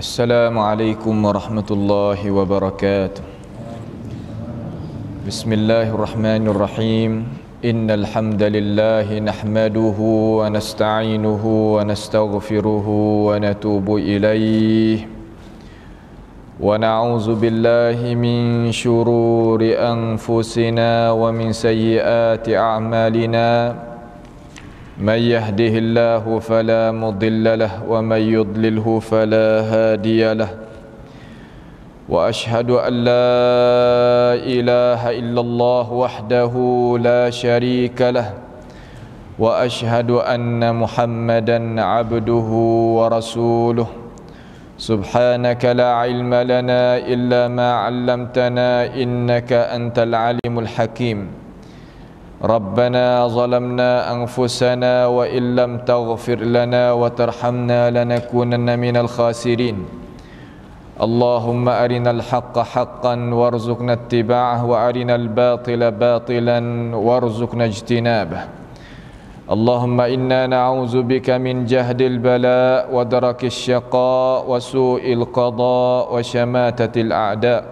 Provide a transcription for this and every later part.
Assalamualaikum warahmatullahi wabarakatuh. Bismillahirrahmanirrahim. Innal hamdalillah nahmaduhu wa nasta'inuhu wa nastaghfiruhu wa natubu ilayh. Wa na'udzu billahi min shururi anfusina wa min sayyiati a'malina. من يهده الله فلا مضل له ومن يضلله فلا هادي له وأشهد أن لا إله إلا الله وحده لا شريك له وأشهد أن محمدا عبده ورسوله سبحانك لا علم لنا إلا ما علمتنا إنك أنت العليم الحكيم ربنا ظلمنا أنفسنا وإن لم تغفر لنا وترحمنا لنكونن من الخاسرين اللهم أرنا الحق حقا وارزقنا اتباعه وأرنا الباطل باطلا وارزقنا اجتنابه اللهم إنا نعوذ بك من جهد البلاء ودرك الشقاء وسوء القضاء وشماتة الأعداء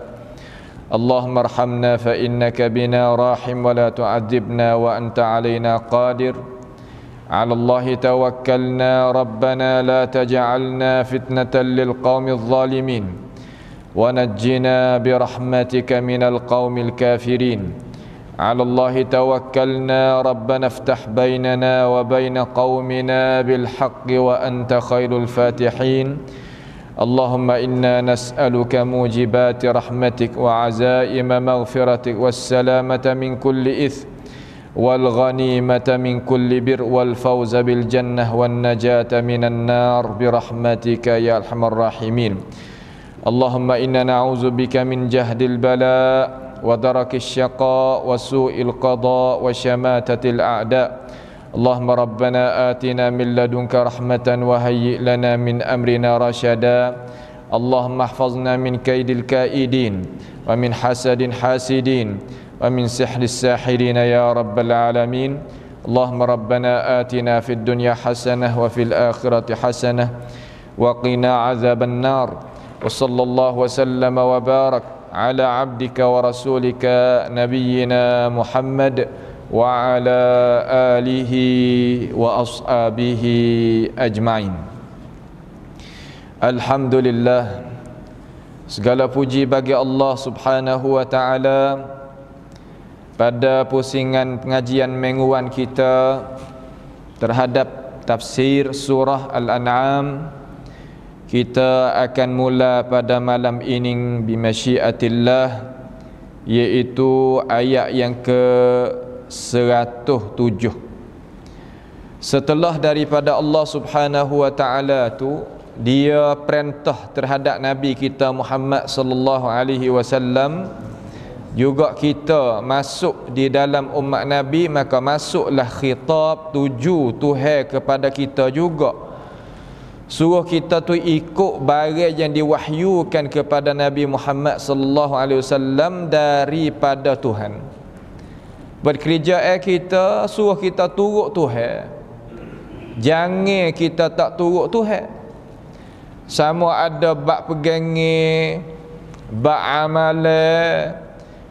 اللهم ارحمنا فإنك بنا راحم ولا تعذبنا وأنت علينا قادر على الله توكلنا ربنا لا تجعلنا فتنة للقوم الظالمين ونجنا برحمتك من القوم الكافرين على الله توكلنا ربنا افتح بيننا وبين قومنا بالحق وأنت خير الفاتحين اللهم إنا نسألك موجبات رحمتك وعزائم مغفرتك والسلامة من كل إثم والغنيمة من كل بر والفوز بالجنة والنجاة من النار برحمتك يا أرحم الراحمين اللهم إنا نعوذ بك من جهد البلاء ودرك الشقاء وسوء القضاء وشماتة الأعداء اللهم ربنا آتنا من لدنك رحمة وهيئ لنا من أمرنا رشدا اللهم احفظنا من كيد الكائدين ومن حسد حاسدين ومن سحر الساحرين يا رب العالمين اللهم ربنا آتنا في الدنيا حسنة وفي الآخرة حسنة وقنا عذاب النار وصلى الله وسلم وبارك على عبدك ورسولك نبينا محمد وعلى آله وأصحابه أجمعين. Alhamdulillah, segala puji bagi Allah Subhanahu wa taala. Pada pusingan pengajian mingguan kita terhadap tafsir surah Al-An'am, kita akan mula pada malam ini bimasyiatillah, iaitu ayat yang ke 107. Setelah daripada Allah Subhanahu wa taala tu dia perintah terhadap Nabi kita Muhammad sallallahu alaihi wasallam, juga kita masuk di dalam umat Nabi, maka masuklah khitab tuju Tuhan kepada kita juga. Suruh kita tu ikut barang yang diwahyukan kepada Nabi Muhammad sallallahu alaihi wasallam daripada Tuhan. Berkerjaan kita suruh kita turut Tuhan, jangan kita tak turut Tuhan. Sama ada bab pegangi, bab amalan,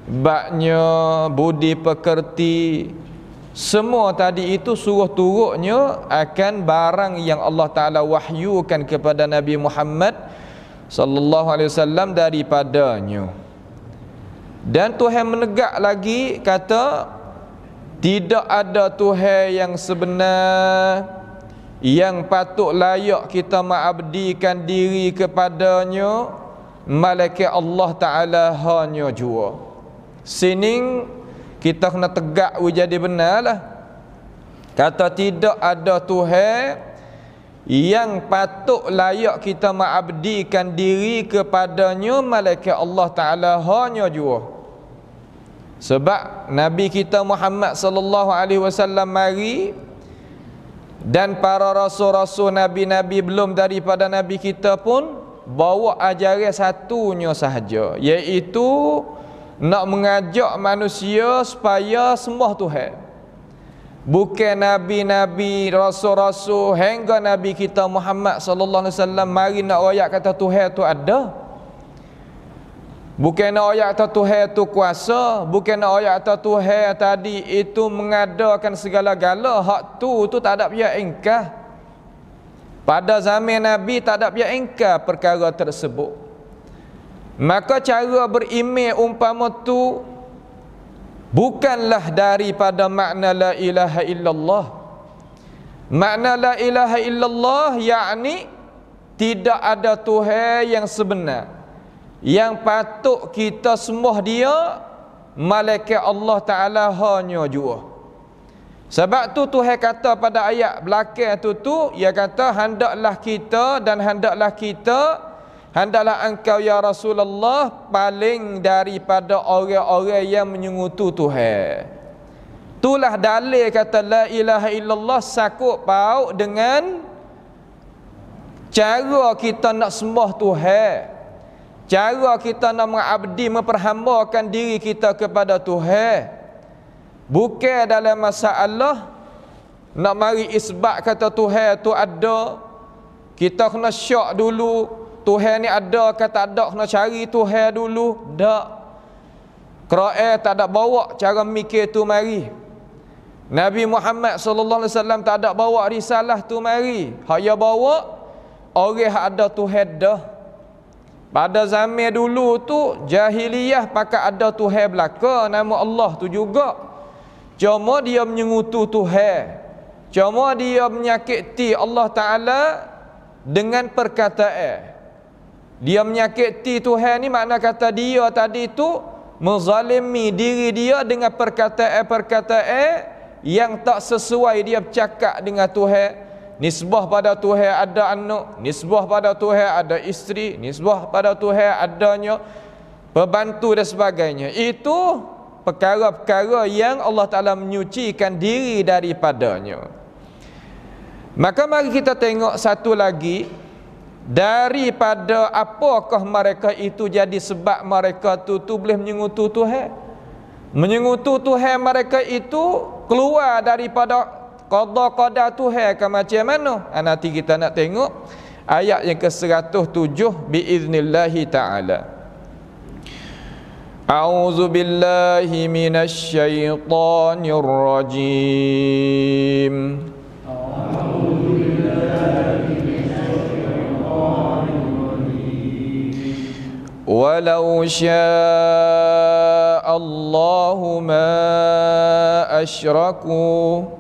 babnya budi pekerti, semua tadi itu suruh turutnya akan barang yang Allah Ta'ala wahyukan kepada Nabi Muhammad sallallahu alaihi wasallam daripadanya. Dan Tuhan menegak lagi kata, tidak ada Tuhan yang sebenar yang patut layak kita mengabdikan diri kepadanya malaikat Allah Ta'ala hanya jua. Sini kita kena tegak jadi benar lah. Kata tidak ada Tuhan yang patut layak kita mengabdikan diri kepadanya malaikat Allah Ta'ala hanya jua. Sebab Nabi kita Muhammad sallallahu alaihi wasallam mari, dan para rasul-rasul nabi-nabi belum daripada Nabi kita pun bawa ajaran satunya sahaja, iaitu nak mengajak manusia supaya sembah Tuhan. bukan nabi-nabi, rasul-rasul, hingga nabi kita Muhammad sallallahu alaihi wasallam mari nak royak kata Tuhan tu ada. Bukan nak royak kata Tuhan tu kuasa, bukan nak royak kata Tuhan tadi itu mengadakan segala-gala. Hak tu tak ada pihak ingkar. Pada zaman nabi tak ada pihak ingkar perkara tersebut. Maka cara berimej umpama tu bukanlah daripada makna la ilaha illallah. Makna la ilaha illallah yakni tidak ada Tuhan yang sebenar yang patut kita sembah dia malaikat Allah Ta'ala hanya jua. Sebab tu Tuhan kata pada ayat belakang tu ia kata hendaklah kita dan hendaklah engkau ya Rasulullah paling daripada orang-orang yang menyekutu Tuhan. Itulah dalil kata la ilaha illallah sakut paut dengan cara kita nak sembah Tuhan. Cara kita nak mengabdi, memperhambakan diri kita kepada Tuhan. Bukan dalam masalah nak mari isbat kata Tuhan tu ada. Kita kena syak dulu Tuhan ni ada ke tak ada, kena cari Tuhan dulu. Tak. Quran tak ada bawa cara mikir tu mari. Nabi Muhammad sallallahu alaihi wasallam tak ada bawa risalah tu mari. Hak dia bawa orang hak ada Tuhan dah. Pada zaman dulu tu jahiliyah pakai ada Tuhan belaka nama Allah tu juga. Cuma dia menyengutu Tuhan. Cuma dia menyakiti Allah Ta'ala dengan perkataan. Dia menyakiti Tuhan ni makna kata dia tadi tu menzalimi diri dia dengan perkataan-perkataan yang tak sesuai dia bercakap dengan Tuhan. Nisbah pada Tuhan ada anak, nisbah pada Tuhan ada isteri, nisbah pada Tuhan adanya pembantu dan sebagainya. Itu perkara-perkara yang Allah Ta'ala menyucikan diri daripadanya. Maka mari kita tengok satu lagi daripada apakah mereka itu jadi sebab mereka tu boleh menyengutu Tuhan. Menyengutu Tuhan mereka itu keluar daripada qada Tuhan ke macam mana? Nanti kita nak tengok ayat yang ke-107 biiznillahi ta'ala. A'udzu billahi minasy syaithanir rajim. Walau syaa Allahu ma asyraku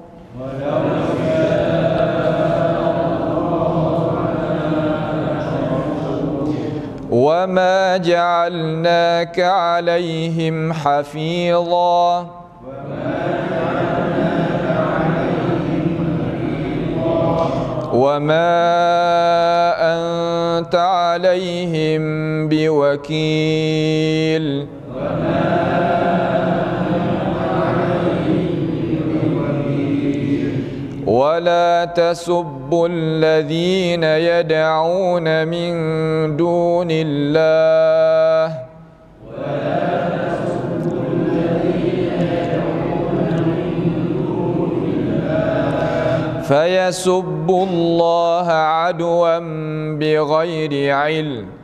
وَمَا جَعَلْنَاكَ عَلَيْهِمْ حَفِيظًا وَمَا أَنْتَ عَلَيْهِمْ بِوَكِيلٍ ولا تسبوا الذين يدعون من دون الله فيسبوا الله عدوا بغير علم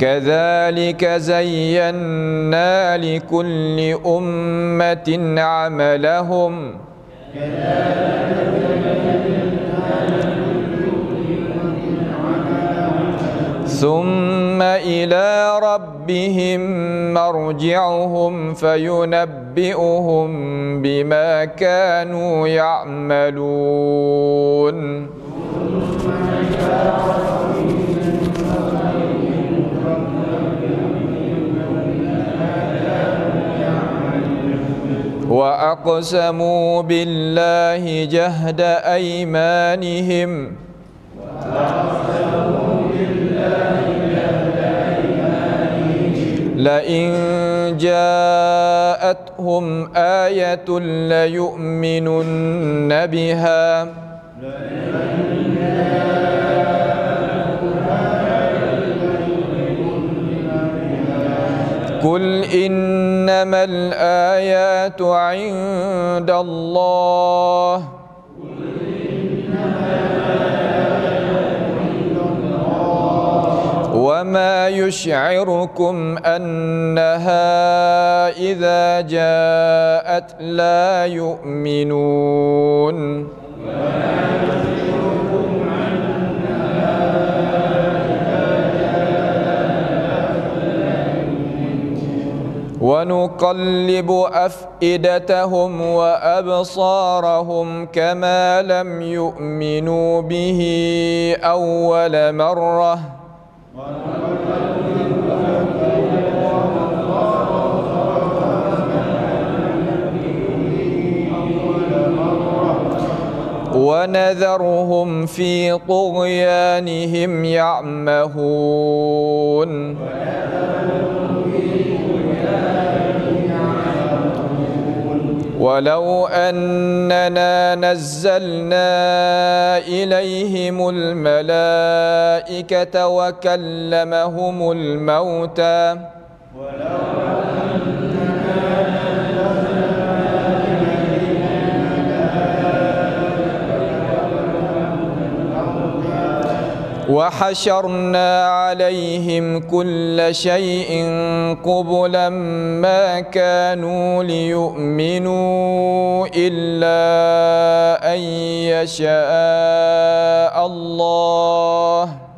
كذلك زينا لكل أمة عملهم ثم إلى ربهم مرجعهم فينبئهم بما كانوا يعملون وأقسموا بالله جهد أيمانهم لئن جاءتهم آية ليؤمنن بها Qul innamal ayatu 'indallah وما يشعركم أنها إذا جاءت لا يؤمنون ونقلب أفئدتهم وأبصارهم كما لم يؤمنوا به أول مرة ونذرهم في طغيانهم يعمهون ولو أننا نزلنا إليهم الملائكة وكلمهم الموتى وحشرنا عليهم كل شيء قبلا ما كانوا ليؤمنوا إلا أن يشاء الله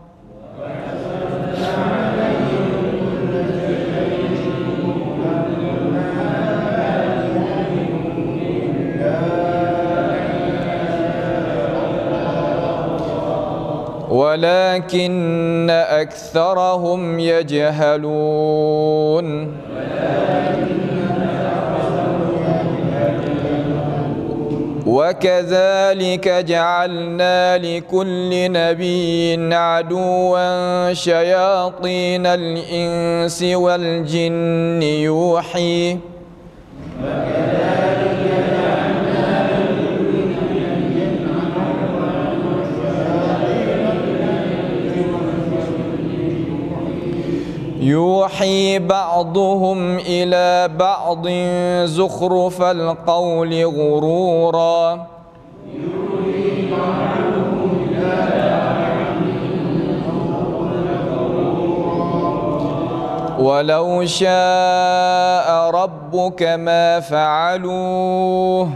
ولكن أكثرهم يجهلون وكذلك جعلنا لكل نبي عدوا شياطين الإنس والجن يوحي يوحي بعضهم إلى بعض زخرف القول غرورا ولو شاء ربك ما فعلوه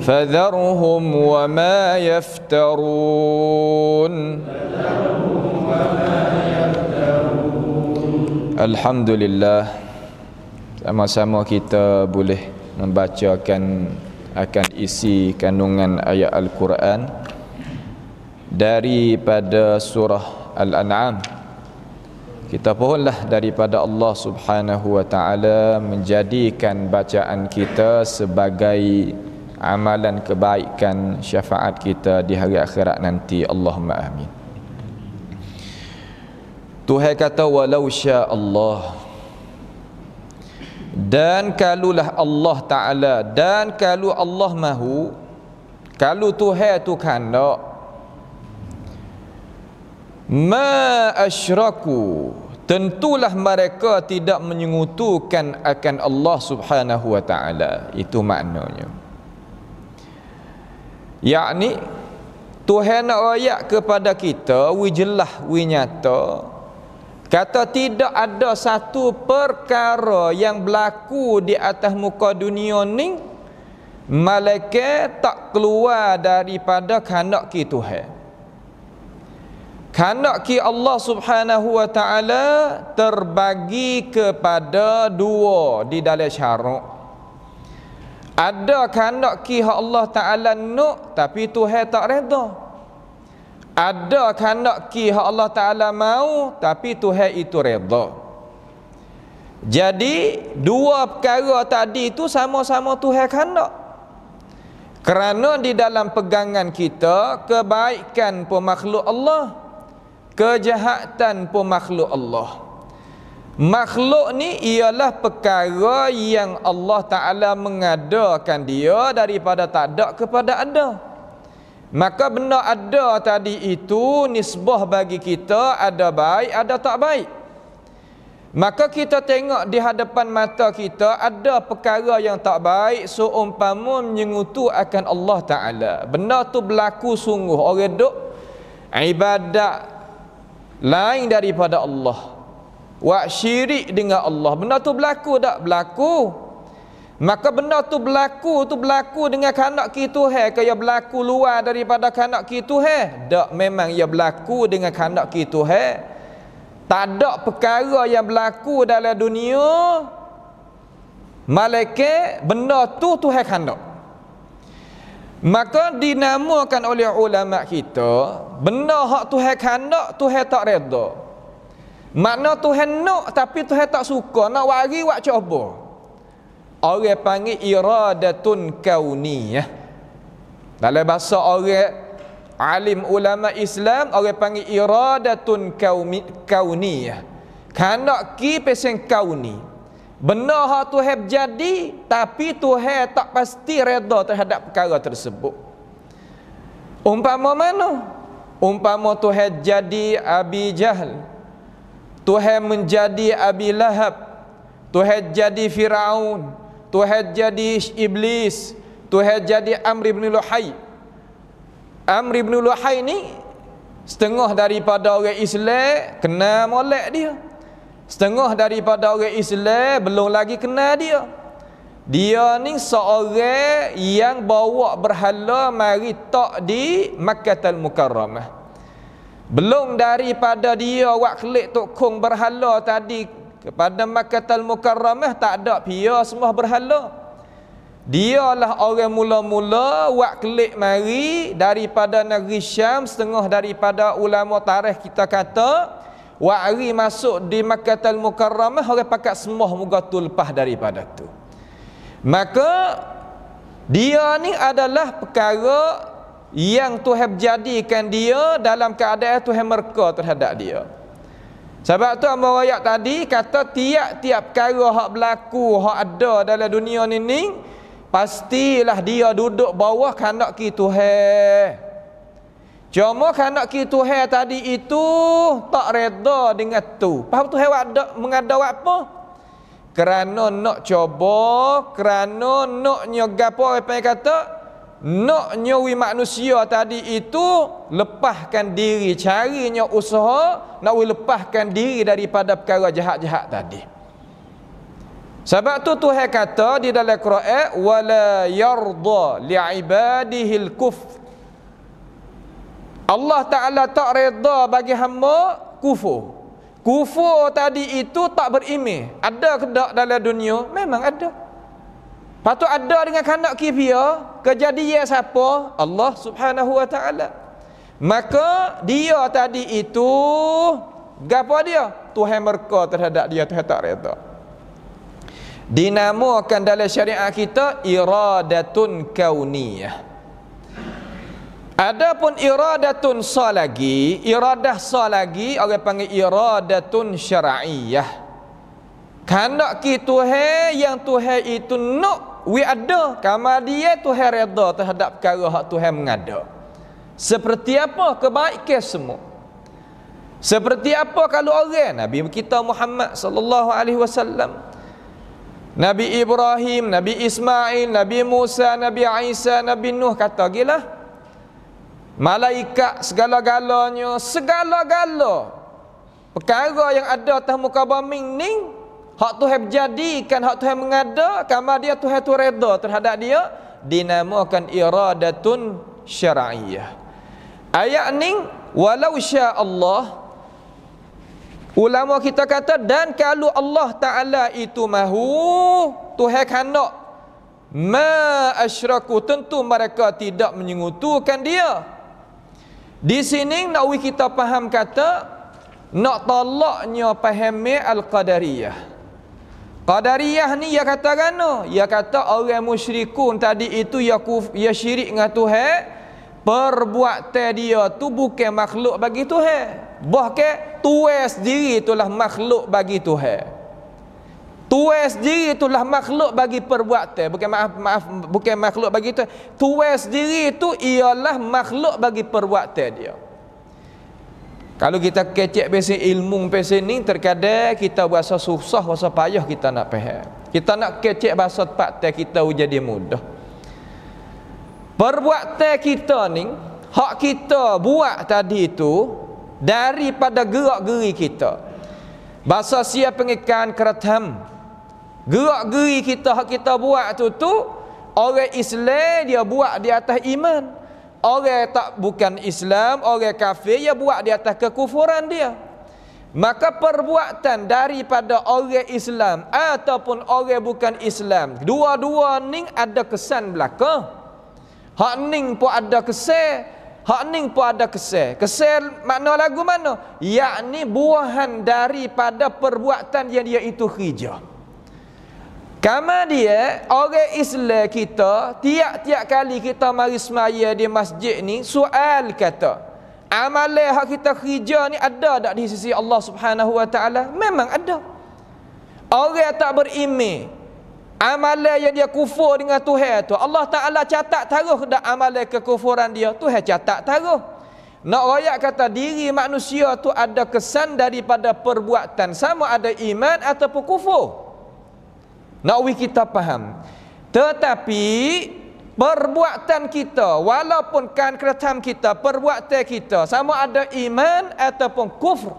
فذرهم وما يفترون Alhamdulillah, sama-sama kita boleh membacakan akan isi kandungan ayat Al-Quran daripada surah Al-An'am. Kita pohonlah daripada Allah Subhanahu wa ta'ala menjadikan bacaan kita sebagai amalan kebaikan syafaat kita di hari akhirat nanti. Allahumma amin. Tuhan kata walau sya Allah, dan kalulah Allah Ta'ala, dan kalau Allah mahu, kalau Tuhan tu kandak, ma asyraku, tentulah mereka tidak menyekutukan akan Allah Subhanahu wa ta'ala. Itu maknanya, yakni Tuhan nak ayat kepada kita wi jelas wi nyata, kata tidak ada satu perkara yang berlaku di atas muka dunia ni malaikat tak keluar daripada kehendak ki Tuhan. Kehendak ki Allah Subhanahu wa ta'ala terbagi kepada dua di dalam syarak. Ada kehendak ki Allah Ta'ala nak tapi Tuhan tak redha. Ada kehendak ki Allah Ta'ala mau tapi Tuhan itu redha. Jadi dua perkara tadi itu sama-sama Tuhan kehendak. Kerana di dalam pegangan kita, kebaikan pun makhluk Allah, kejahatan pun makhluk Allah. Makhluk ni ialah perkara yang Allah Ta'ala mengadakan dia daripada tak ada kepada ada. Maka benda ada tadi itu nisbah bagi kita, ada baik, ada tak baik. Maka kita tengok di hadapan mata kita ada perkara yang tak baik, seumpama menyengutu akan Allah Ta'ala. Benda tu berlaku sungguh, orang duk ibadat lain daripada Allah, buat syirik dengan Allah. Benda tu berlaku tak? Berlaku. Maka benda tu berlaku dengan kanak kita ke ia berlaku luar daripada kanak kita? Tak, memang ia berlaku dengan kanak kita. Tak ada perkara yang berlaku dalam dunia malaikat benda tu Tuhan kanak. Maka dinamakan oleh ulama kita, benda hak Tuhan kanak, Tuhan tak redha. Makna Tuhan nak tapi Tuhan tak suka, nak wari wak coba. Orang panggil iradatun kauniyah. Dalam bahasa orang alim ulama Islam, orang panggil iradatun kauniyah. Kanak ki pesen kauni. Benar hak Tuhan jadi, tapi Tuhan tak pasti redha terhadap perkara tersebut. Umpama mana? Umpama Tuhan jadi Abi Jahl, Tuhan menjadi Abi Lahab, Tuhan jadi Firaun, Tuhan jadi Iblis, Tuhan jadi Amr ibn Luhai. Amr ibn Luhai ni setengah daripada orang Islam kena molek dia, setengah daripada orang Islam belum lagi kena dia. Dia ni seorang yang bawa berhala mari tak di Makkahul Mukarramah. Belum daripada dia wak kelik tok kong berhala tadi kepada Makkahul Mukarramah, tak ada pia semua berhala. Dialah orang mula-mula wak kelik mari daripada negeri Syam. Setengah daripada ulama tarikh kita kata wak hari masuk di Makkahul Mukarramah, orang pakat semua muka tu lepas daripada tu. Maka dia ni adalah perkara yang Tuhan jadikan dia dalam keadaan Tuhan murka terhadap dia. Sebab tu hamba ayat tadi kata tiap-tiap perkara hak berlaku, hak ada dalam dunia ni pastilah dia duduk bawah kanak ki Tuhan. Cuma kanak ki Tuhan tadi itu tak reda dengan tu. Faham Tuhan ada mengada apa? Kerana nak coba, kerana nak gapo apa yang kata? Nak nyawi manusia tadi itu lepaskan diri, carinya usaha nak lepaskan diri daripada perkara jahat-jahat tadi. Sebab tu Tuhan kata di dalam Quran, wala yarda li'ibadihi al-kufr. Allah Ta'ala tak reda bagi hamba kufur. Kufur tadi itu tak berimeh. Ada ke tak dalam dunia? Memang ada. Patut ada dengan kanak kifia. Kejadian siapa? Allah Subhanahu wa Ta'ala. Maka dia tadi itu gapo dia? Tuhan murka terhadap dia, Tuhan tak reda. Dinamakan dalam syariat kita iradatun kauniyah. Adapun iradatun sa lagi, iradah sa lagi orang panggil iradatun syar'iyah. Kanak ki Tuhan yang Tuhan itu nak we ada, kamar dia Tuhan reda terhadap perkara hak Tuhan mengada. Seperti apa kebaikan semua. Seperti apa kalau orang Nabi kita Muhammad sallallahu alaihi wasallam, Nabi Ibrahim, Nabi Ismail, Nabi Musa, Nabi Isa, Nabi Nuh, kata gilah malaikat segala-galanya, segala-gala perkara yang ada atas muka bumi ni hak Tuhan jadikan, hak Tuhan mengada, kamar dia Tuhan tu reda terhadap dia, dinamakan iradatun syar'iyah. Ayat ni walau sya Allah, ulama kita kata, dan kalau Allah Ta'ala itu mahu, Tuhan kanak, ma asyraku, tentu mereka tidak menyekutukan dia. Di sini nak kita faham kata, nak tolaknya fahami al-qadariyah. Qadariyah ni ia kata gano? Ia kata orang musyrikun tadi itu ia syirik dengan Tuhan, perbuatan dia tu bukan makhluk bagi Tuhan, bahkan Tuhan sendiri itulah makhluk bagi Tuhan. Tuai sendiri itulah makhluk bagi perbuatan. Bukan makhluk bagi itu. Tuai sendiri itu ialah makhluk bagi perbuatan dia. Kalau kita kecek basic ilmu basic ni, terkadang kita berasa susah, berasa payah kita nak faham. Kita nak kecek bahasa tepat kita jadi mudah. Perbuatan kita ni, hak kita buat tadi itu daripada gerak-geri kita. Bahasa sia pengikan keratam. Gerak-geri kita hak kita buat tu orang Islam dia buat di atas iman. Orang tak bukan Islam, orang kafir dia buat di atas kekufuran dia. Maka perbuatan daripada orang Islam ataupun orang bukan Islam, dua-dua ni ada kesan belaka. Hak ning pun ada kesan, hak ning pun ada kesan. Kesan makna lagu mana? Yakni buahan daripada perbuatan yang dia itu kerja. Kama dia orang Islam kita tiap-tiap kali kita mari semaya di masjid ni, soal kata, amalan hak kita kerja ni ada tak di sisi Allah Subhanahu wa taala? Memang ada. Orang tak beriman, amalan yang dia kufur dengan Tuhan tu, Allah Taala catat taruh dak amalan kekufuran dia, Tuhan catat taruh. Nak royak kata diri manusia tu ada kesan daripada perbuatan, sama ada iman ataupun kufur. Nak kita faham. Tetapi perbuatan kita, walaupun kan keratam kita, perbuatan kita sama ada iman ataupun kufur,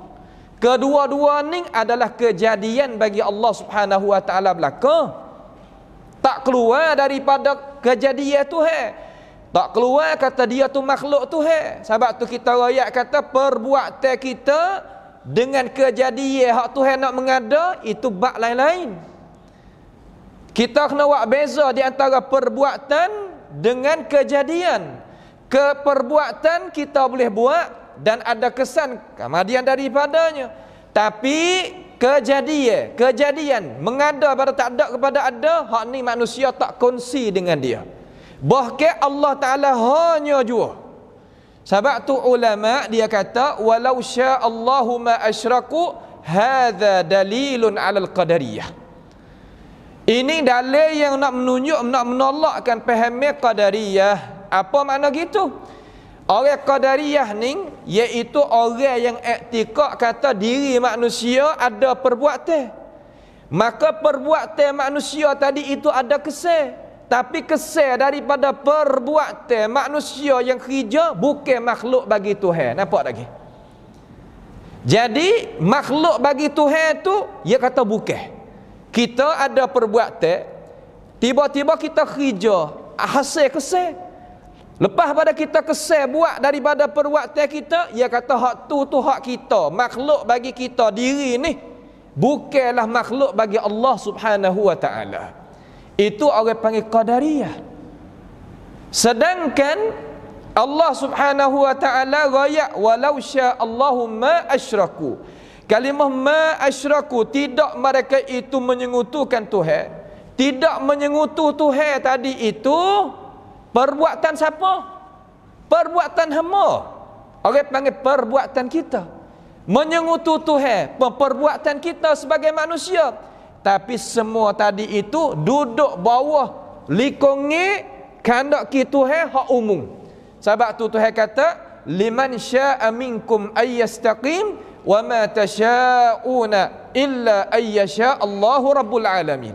kedua-dua ni adalah kejadian bagi Allah Subhanahu wa taala belaka. Tak keluar daripada kejadian Tuhan. Tak keluar kata dia tu makhluk Tuhan. Sebab tu kita royak kata perbuatan kita dengan kejadian hak Tuhan nak mengada itu bab lain-lain. Kita kena buat beza di antara perbuatan dengan kejadian. Perbuatan kita boleh buat dan ada kesan kemudian daripadanya. Tapi kejadian mengada pada tak ada kepada ada, hak ni manusia tak kongsi dengan dia. Bahkan Allah Taala hanya jua. Sebab tu ulama dia kata walau sya'allahu ma asyraku hadza dalilun 'alal qadariyah. Ini dalil yang nak menunjuk, nak menolakkan paham qadariyah. Apa makna gitu? Orang qadariyah ni iaitu orang yang iktikad kata diri manusia ada perbuatan. Maka perbuatan manusia tadi itu ada kesan. Tapi kesan daripada perbuatan manusia yang kerja bukan makhluk bagi Tuhan. Nampak lagi? Jadi makhluk bagi Tuhan tu dia kata bukan. Kita ada perbuatan, tiba-tiba kita kerja, hasil kesan. Lepas pada kita kesan buat daripada perbuatan kita, dia kata hak tu hak kita, makhluk bagi kita diri ni bukanlah makhluk bagi Allah Subhanahu wa taala. Itu orang panggil qadariyah. Sedangkan Allah Subhanahu wa taala royak walau sya'allahu ma asyraku. Kalimah ma asyraku, tidak mereka itu menyengutukan Tuhan. Tidak menyengutu Tuhan tadi itu perbuatan siapa? Perbuatan hamba. Orang panggil perbuatan kita. Menyengutu Tuhan, perbuatan kita sebagai manusia. Tapi semua tadi itu duduk bawah likongi kehendak Tuhan hak umum. Sebab tu Tuhan kata liman syaa minkum ayyastaqim wa ma tasyauna illa ayyasha Allahu rabbul alamin.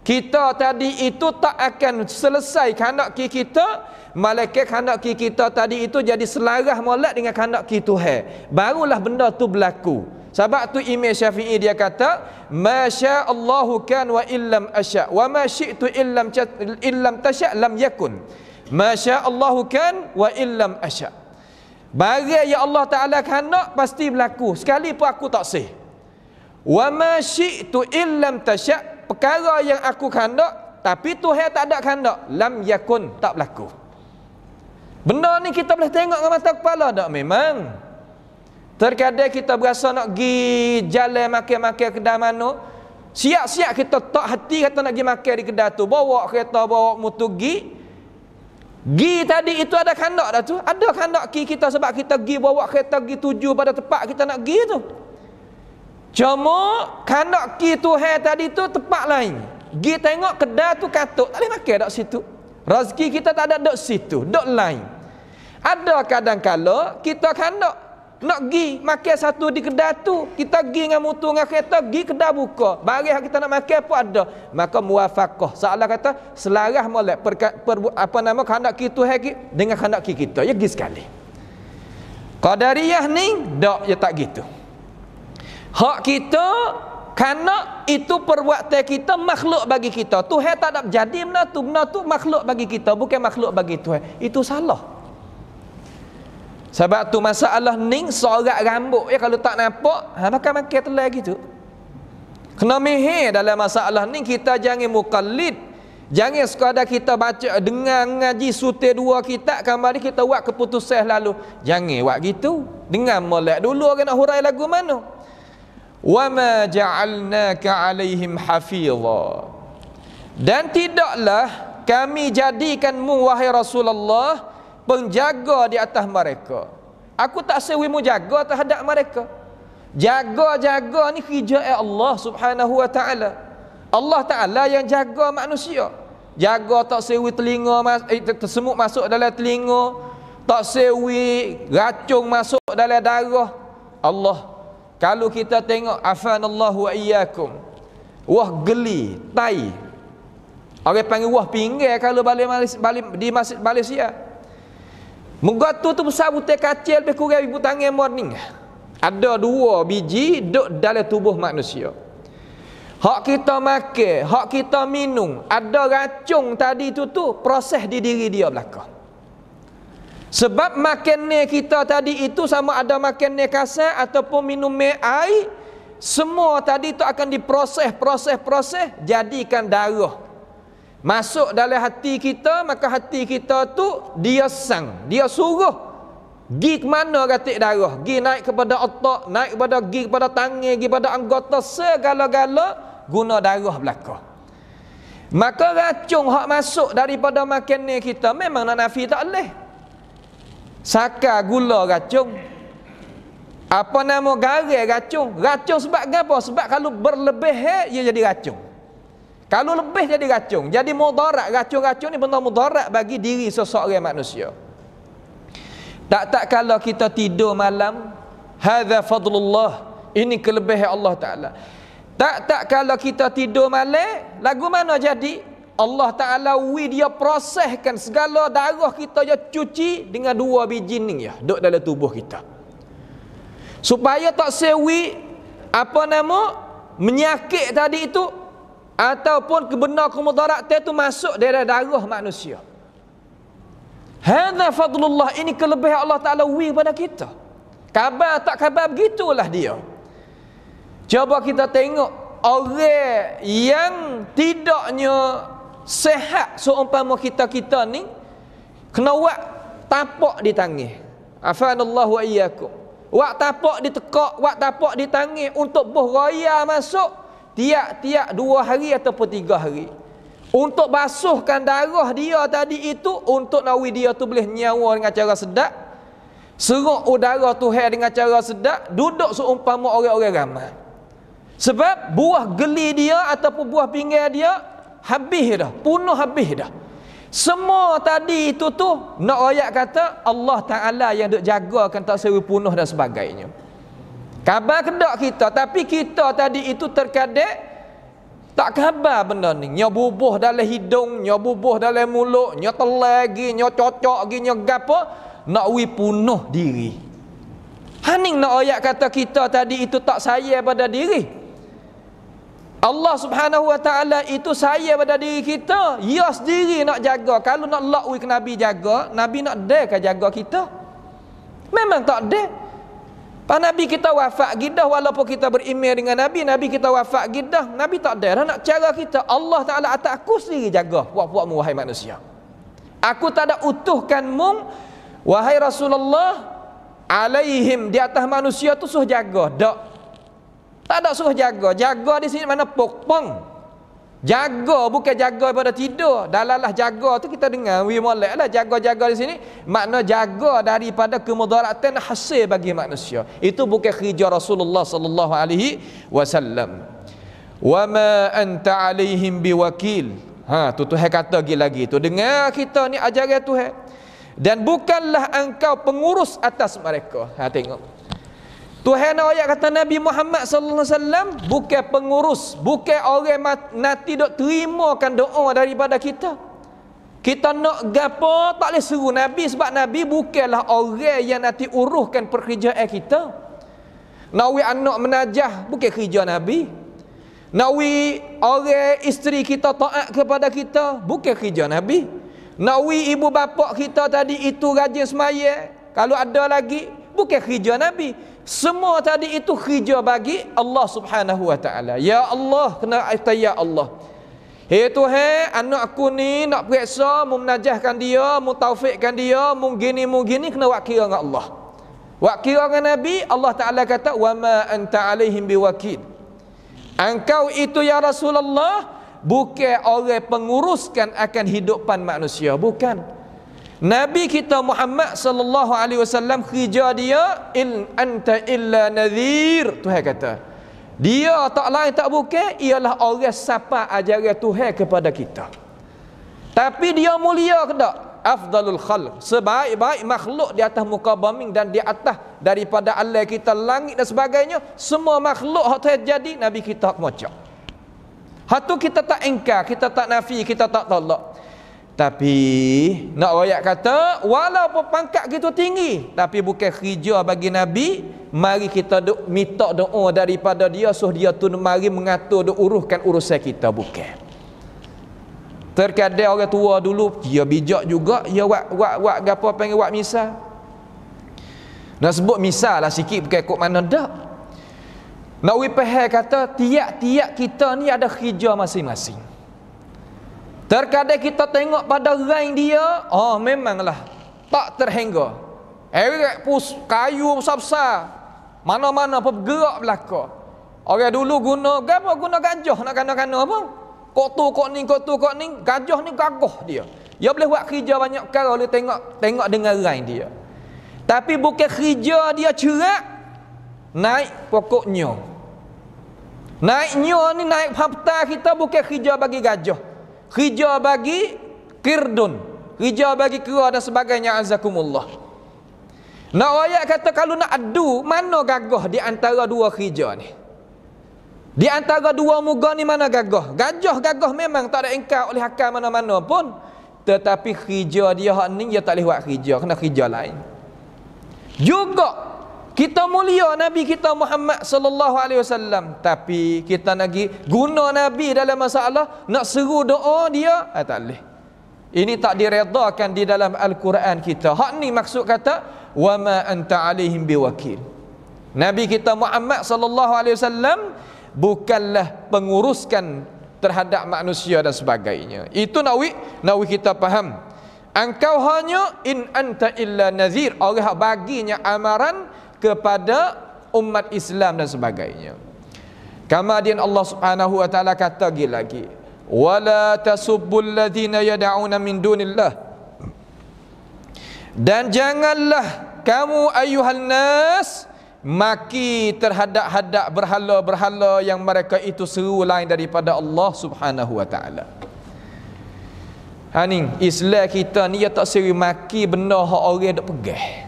Kita tadi itu tak akan selesai kehendak kita, malaikat kehendak kita tadi itu jadi selaras molek dengan kehendak Tuhan. Barulah benda tu berlaku. Sebab tu Imam Syafi'i dia kata masya Allahu kan wa illam asya wa ma syi'tu illam tasya lam yakun. Masya Allahu kan wa illam asya. Barang yang Allah Ta'ala kehendak pasti berlaku, sekalipun aku tak sih. Wa ma syi'tu illam tasya', perkara yang aku kehendak tapi Tuhan tak ada kehendak, lam yakun, tak berlaku. Benda ni kita boleh tengok dengan mata kepala tak? Memang. Terkadang kita berasa nak pergi jalan makan-makan kedai mana, siap-siap kita tak hati kata nak pergi makan di kedai tu, bawa kereta, bawa motor pergi. Gi tadi itu ada kehendak dah tu. Ada kehendak kita sebab kita pergi bawa kereta pergi tuju pada tempat kita nak pergi tu. Cuma kanak ki Tuhan tadi tu tempat lain. Gi tengok kedai tu katuk, tak boleh makan dak situ. Rezeki kita tak ada dak situ, dak lain. Ada kadang-kala kita kanak nak gi makan satu di kedai tu, kita gi dengan motor dengan kereta, gi kedai buka. Barang yang kita nak makan pun ada. Maka muwafaqah. Seolah kata selaras molek kehendak kita dengan kehendak kita. Ya gi sekali. Qadariyah ni dak ya tak gitu. Hak kita kanak itu perbuatan kita makhluk bagi kita. Tuhan tak ada jadi benda tu makhluk bagi kita, bukan makhluk bagi Tuhan. Itu salah. Sebab tu masalah ning sorak rambut ya, kalau tak nampak makan telai gitu. Kena mihir dalam masalah ni. Kita jangan muqallid. Jangan sekadar kita baca dengar ngaji sutir dua kitab kembali kita buat keputusan lalu. Jangan buat gitu. Dengar molek dulu orang nak hurai lagu mana. Wa ma ja'alnaka 'alaihim hafiza. Dan tidaklah kami jadikanmu wahai Rasulullah penjaga di atas mereka. Aku tak sewimu jaga terhadap mereka. Jaga-jaga ni kerja Allah Subhanahu wa taala. Allah Taala yang jaga manusia. Jaga tak sewi telinga semut masuk dalam telinga, tak sewi racun masuk dalam darah. Allah. Kalau kita tengok afanallahu wa iyyakum. Wah geli, tai. Orang panggil wah pinggir kalau balik di Masjid Malaysia. Menggotu tu besar butir kacil lebih kurang ibu tangan morning. Ada 2 biji duduk dalam tubuh manusia. Hak kita makan, hak kita minum, ada racun tadi tu proses di diri dia belakang. Sebab makan kita tadi itu sama ada makan kasar ataupun minum air, semua tadi tu akan diproses jadikan darah. Masuk dalam hati kita, maka hati kita tu dia sang, dia suruh gi ke mana katik darah, gi naik kepada otak, naik kepada gi kepada tangan, gi kepada anggota segala-gala guna darah belaka. Maka racun hak masuk daripada makanan kita memang nak nafi tak boleh. Saka gula racun. Apa nama garam racun? Racun sebab apa? Sebab kalau berlebih ia jadi racun. Kalau lebih jadi racun, jadi mudarat. Racun-racun ni benda mudarat bagi diri seseorang manusia. Tak kalau kita tidur malam, hadza fadlullah, ini kelebihan Allah Taala. Tak kalau kita tidur malam, lagu mana jadi? Allah Taala dia proseskan segala darah kita dia cuci dengan 2 biji ni ya, duduk dalam tubuh kita. Supaya tak sewi menyakit tadi itu ataupun kebenar kemudarat itu masuk dalam darah manusia. Hadza fadlullah, ini kelebihan Allah Taala pada kita. Khabar tak khabar begitulah dia. Coba kita tengok orang yang tidaknya sehat seumpama kita ni kena buat tapak di tangan. Afanallahu wa iyyakum. Buat tapak di tekak, buat tapak di tangan untuk berraya masuk tiap-tiap 2 hari ataupun 3 hari. Untuk basuhkan darah dia tadi itu, untuk nawi dia tu boleh nyawa dengan cara sedap, seruk udara Tuhan dengan cara sedap, duduk seumpama orang-orang ramai. Sebab buah geli dia ataupun buah pinggir dia habis dah, punah habis dah. Semua tadi itu nak ayat kata Allah Ta'ala yang duk jagakan tak sewi punah dan sebagainya. Khabar kedak kita, tapi kita tadi itu terkadang tak khabar benda ni. Nya bubuh dalam hidung, nya bubuh dalam mulut, nya telai lagi, nya cocok lagi, nya gapo, nak wi punuh diri. Haning nak ayat kata kita tadi itu tak sayang pada diri. Allah Subhanahu wa taala itu sayang pada diri kita, ia sendiri nak jaga. Kalau nak lakwi ke Nabi jaga, Nabi nak dekah jaga kita? Memang tak dek. Pak Nabi kita wafat gidah, walaupun kita beriman dengan Nabi, Nabi kita wafat gidah, Nabi tak ada nak cara kita. Allah Taala atas aku sendiri jaga buat-buatmu wahai manusia. Aku tak ada utuhkanmu wahai Rasulullah alaihim, di atas manusia tu suruh jaga. Tak ada suruh jaga. Jaga di sini mana pokpong. Jaga bukan jaga pada tidur. Dalalah jaga tu kita dengar wi molek lah, jaga-jaga di sini makna jaga daripada kemudaratan hasil bagi manusia. Itu bukan kerja Rasulullah sallallahu alaihi wasallam. Wa ma anta alaihim biwakil. Tu Tuhan kata lagi tu, dengar kita ni ajaran Tuhan. Dan bukanlah engkau pengurus atas mereka. Tengok. Tuhan ayat kata Nabi Muhammad sallallahu alaihi wasallam bukan pengurus, bukan orang nanti dok terimakan doa daripada kita. Kita nak gapo tak boleh seru Nabi, sebab Nabi bukanlah orang yang nanti uruskan pekerjaan kita. Nawi anak menajah bukan kerja Nabi. Nawi orang isteri kita taat kepada kita bukan kerja Nabi. Nawi ibu bapa kita tadi itu rajin sembahyang, kalau ada lagi bukan kerja Nabi. Semua tadi itu kerja bagi Allah Subhanahu wa taala. Ya Allah, kena kata ya Allah. Hei Tuhan, anak aku ni nak periksa, mu menajahkan dia, mu taufikkan dia, mu gini kena buat kira dengan Allah. Buat kira dengan Nabi, Allah Taala kata wa ma anta alaihim biwakil. Engkau itu ya Rasulullah bukan orang penguruskan akan hidupan manusia, bukan. Nabi kita Muhammad sallallahu alaihi wasallam kerja dia in anta illa nadhir. Tuhan kata dia tak lain tak bukan ialah orang sapa ajaran Tuhan kepada kita. Tapi dia mulia ke tak? Afdalul khalq, sebaik-baik makhluk di atas muka bumi dan di atas daripada alam kita, langit dan sebagainya, semua makhluk hak Tuhan jadi Nabi kita kemocak. Hak tu kita tak ingkar, kita tak nafi, kita tak tolak. Tapi nak ayat kata walaupun pangkat gitu tinggi, tapi bukan kerja bagi Nabi mari kita minta doa daripada dia suruh dia tu mari mengatur uruskan urusan kita, bukan. Terkadang orang tua dulu dia bijak juga, dia buat gapo panggil buat misal. Nak sebut misal lah sikit, bukan kok mana dak. Nak faham kata tiap-tiap kita ni ada kerja masing-masing. Terkadang kita tengok pada rank dia, memanglah tak terhingga. Kayu besar-besar, mana-mana apa bergerak belaka. Orang dulu guna gajah nak kena apa? Kok tu kok ni, gajah ni gagah dia. Dia boleh buat kerja banyak perkara, boleh tengok dengan rank dia. Tapi bukan kerja dia cerak naik pokoknya. Naiknya ni naik hafta kita bukan kerja bagi gajah. Kerja bagi kirdun, kerja bagi kera dan sebagainya, azakumullah. Nak ayat kata kalau nak adu mana gagah di antara dua kerja ni, di antara dua muka ni mana gagah? Gagah memang tak ada ingkar oleh akal mana-mana pun, tetapi kerja dia hak ni dia tak boleh buat kerja, kena kerja lain. Juga kita mulia Nabi kita Muhammad sallallahu alaihi wasallam, tapi kita lagi guna Nabi dalam masalah nak seru doa dia, tak boleh. Ini tak diredakan di dalam Al-Quran kita. Hak ni maksud kata wa ma anta alaihim biwakil. Nabi kita Muhammad sallallahu alaihi wasallam bukanlah penguruskan terhadap manusia dan sebagainya. Itu nawi kita faham. Engkau hanya in anta illa nazir, orang baginya amaran kepada umat Islam dan sebagainya. Kemudian Allah Subhanahu wa taala kata lagi, wala tasubbul ladzina yad'una min dunillah. Dan janganlah kamu ayuhan nas maki terhadap berhala-berhala yang mereka itu seru lain daripada Allah Subhanahu wa taala. Ni Islam kita ni ya tak seru maki benda hak orang dok pegang.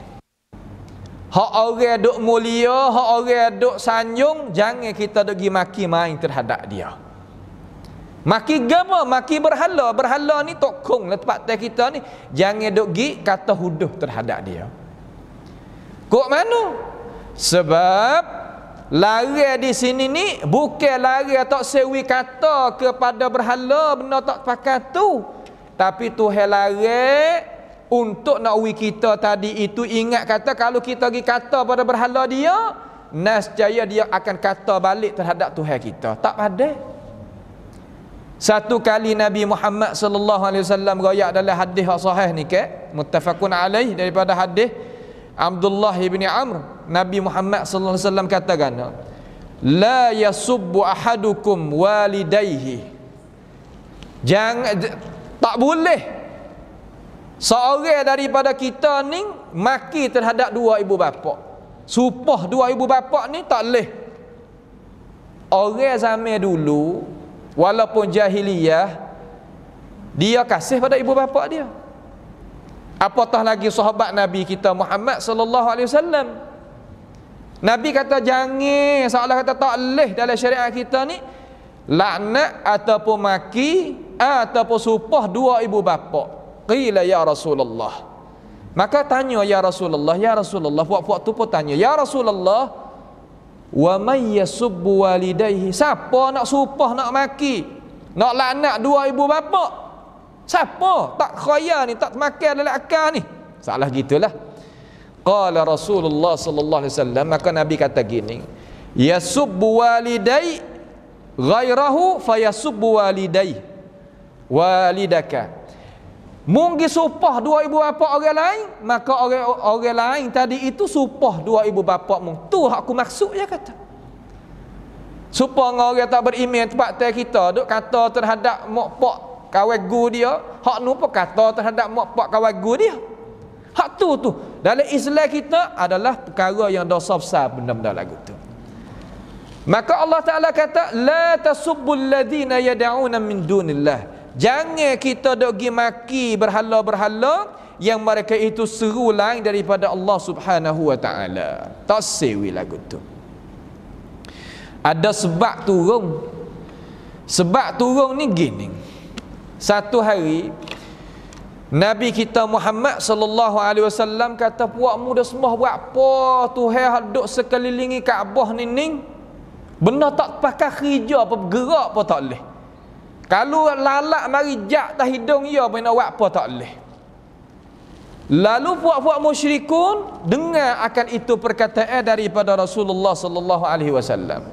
Hak orang duk mulia, hak orang duk sanjung, jangan kita duk pergi maki main terhadap dia. Maki gapo? Maki berhala. Berhala ni tokong lah tempat kita ni. Jangan duk pergi kata huduh terhadap dia. Kok mana? Sebab lari di sini ni bukan lari tak sewi kata kepada berhala benda tak pakai tu. Tapi Tuhan lari untuk nak kita tadi itu ingat kata kalau kita pergi kata pada berhala dia, nescaya dia akan kata balik terhadap Tuhan kita. Tak ada. Satu kali Nabi Muhammad sallallahu alaihi wasallam royak dalam hadis sahih ni muttafaqun alaih daripada hadis Abdullah bin Amr, Nabi Muhammad sallallahu alaihi wasallam katakan, la yasubbu ahadukum walidayhi Jangan, tak boleh seorang daripada kita ni maki terhadap dua ibu bapa. Supah dua ibu bapa ni tak boleh. Orang zaman dulu walaupun jahiliyah, dia kasih pada ibu bapa dia. Apatah lagi sahabat Nabi kita Muhammad sallallahu alaihi wasallam. Nabi kata jangan, seolah kata tak boleh dalam syariat kita ni laknat ataupun maki ataupun supah dua ibu bapa. Qila ya Rasulullah. Maka tanya ya Rasulullah, puak-puak tu pun tanya, ya Rasulullah, wa may yasubbu walidayhi, siapa nak supah, nak maki, nak laknat dua ibu bapa? Siapa? Tak khaya ni, tak makan dalam akal ni. Salah gitulah. Qala Rasulullah sallallahu alaihi wasallam, maka Nabi kata gini, yasubbu walidai ghairahu fayasubbu walidaka. Mungkin supah dua ibu bapa orang lain, maka orang lain tadi itu supah dua ibu bapa mu. Tu hak aku maksud ya kata. Supaya orang tak beriman tempat kita duk kata terhadap mak pak kawan gu dia, hak nu pun kata terhadap mak pak kawan gu dia. Hak tu dalam Islam kita adalah perkara yang dosa besar benda-benda lagu tu. Maka Allah Taala kata la tasubbul ladina yad'una min dunillah. Jangan kita dok gi maki berhala-berhala yang mereka itu seru lain daripada Allah Subhanahu wa taala. Tak sewi lagu tu. Ada sebab turun. Sebab turun ni gini. Satu hari Nabi kita Muhammad sallallahu alaihi wasallam kata, puakmu dah sembah buat apa Tuhan duk sekelilingi Kaabah ni benda tak pakai kerja apa bergerak apa tak boleh. Kalau lalak mari jak tah hidung dia apa nak buat apa tak boleh. Lalu puak-puak musyrikun dengar akan itu perkataan daripada Rasulullah sallallahu alaihi wasallam.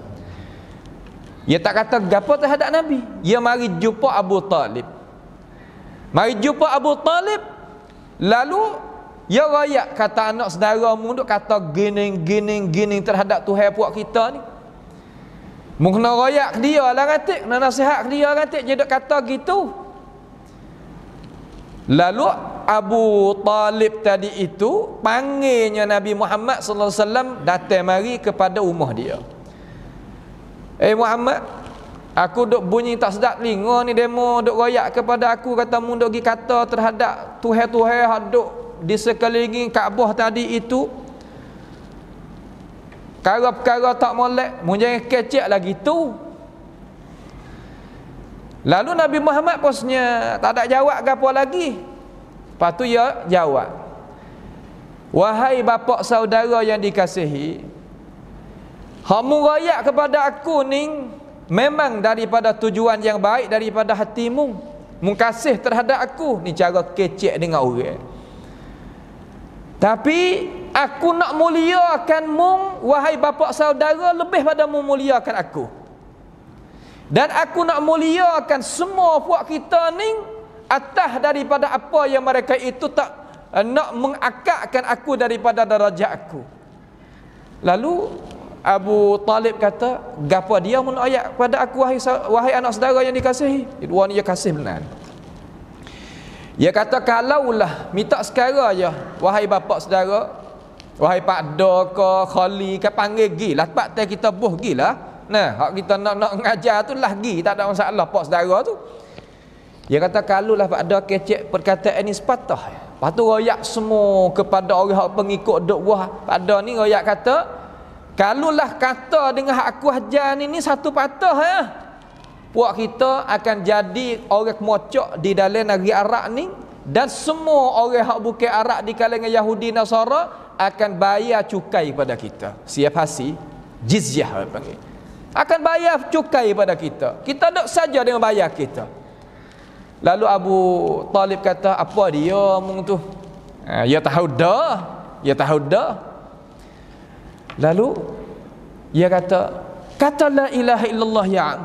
Dia tak kata gapo terhadap Nabi. Dia mari jumpa Abu Talib. Mari jumpa Abu Talib, lalu dia rayak kata anak saudara mu duk kata gini terhadap Tuhan puak kita ni. Mu kena rayak dia lah katik, kena nasihat dia katik, dia duk kata gitu. Lalu Abu Talib tadi itu panggilnya Nabi Muhammad sallallahu alaihi wasallam datang mari kepada rumah dia. Muhammad, aku duk bunyi tak sedap telinga ni demo duk royak kepada aku, kata mu duk gi kata terhadap Tuhan-Tuhan hak duk di sekeliling Kaabah tadi itu perkara-perkara tak molek, mu jangan kecek lagi tu. Lalu Nabi Muhammad posnya tak ada jawab gapo lagi. Lepas tu dia jawab, wahai bapa saudara yang dikasihi, hak mu royak kepada aku ni memang daripada tujuan yang baik daripada hatimu, mu kasih terhadap aku, ni cara kecek dengan orang. Tapi aku nak muliakan mu wahai bapa saudara lebih pada mu muliakan aku. Dan aku nak muliakan semua puak kita ni atas daripada apa yang mereka itu tak nak mengakakkan aku daripada darajat aku. Lalu Abu Talib kata, gapo dia mun ayat pada aku wahai anak saudara yang dikasihi? Dua ni dia kasih benar. Dia kata kalaulah minta sekarang aja wahai bapa saudara, wahai pak do ke khali ke panggil gilah tempat kita buh gilah. Nah, hak kita nak ngajar tu lah gi, tak ada masalah pak saudara tu. Dia kata kalaulah pak do kecek perkataan ni sepatah. Lepas tu royak semua kepada orang hak pengikut duk buah pak do ni royak kata, kalaulah kata dengan aku ajar ni satu patah ya, puak kita akan jadi orang kemocok di dalam negeri Arab ni, dan semua orang hak bukan Arab di kalangan Yahudi Nasara akan bayar cukai pada kita. Siap hasi jizyah panggil. Akan bayar cukai pada kita. Kita duk saja dengan bayar kita. Lalu Abu Talib kata, apa dia mung tu? Ya tahu dah. Lalu dia kata la ilaha illallah ya am.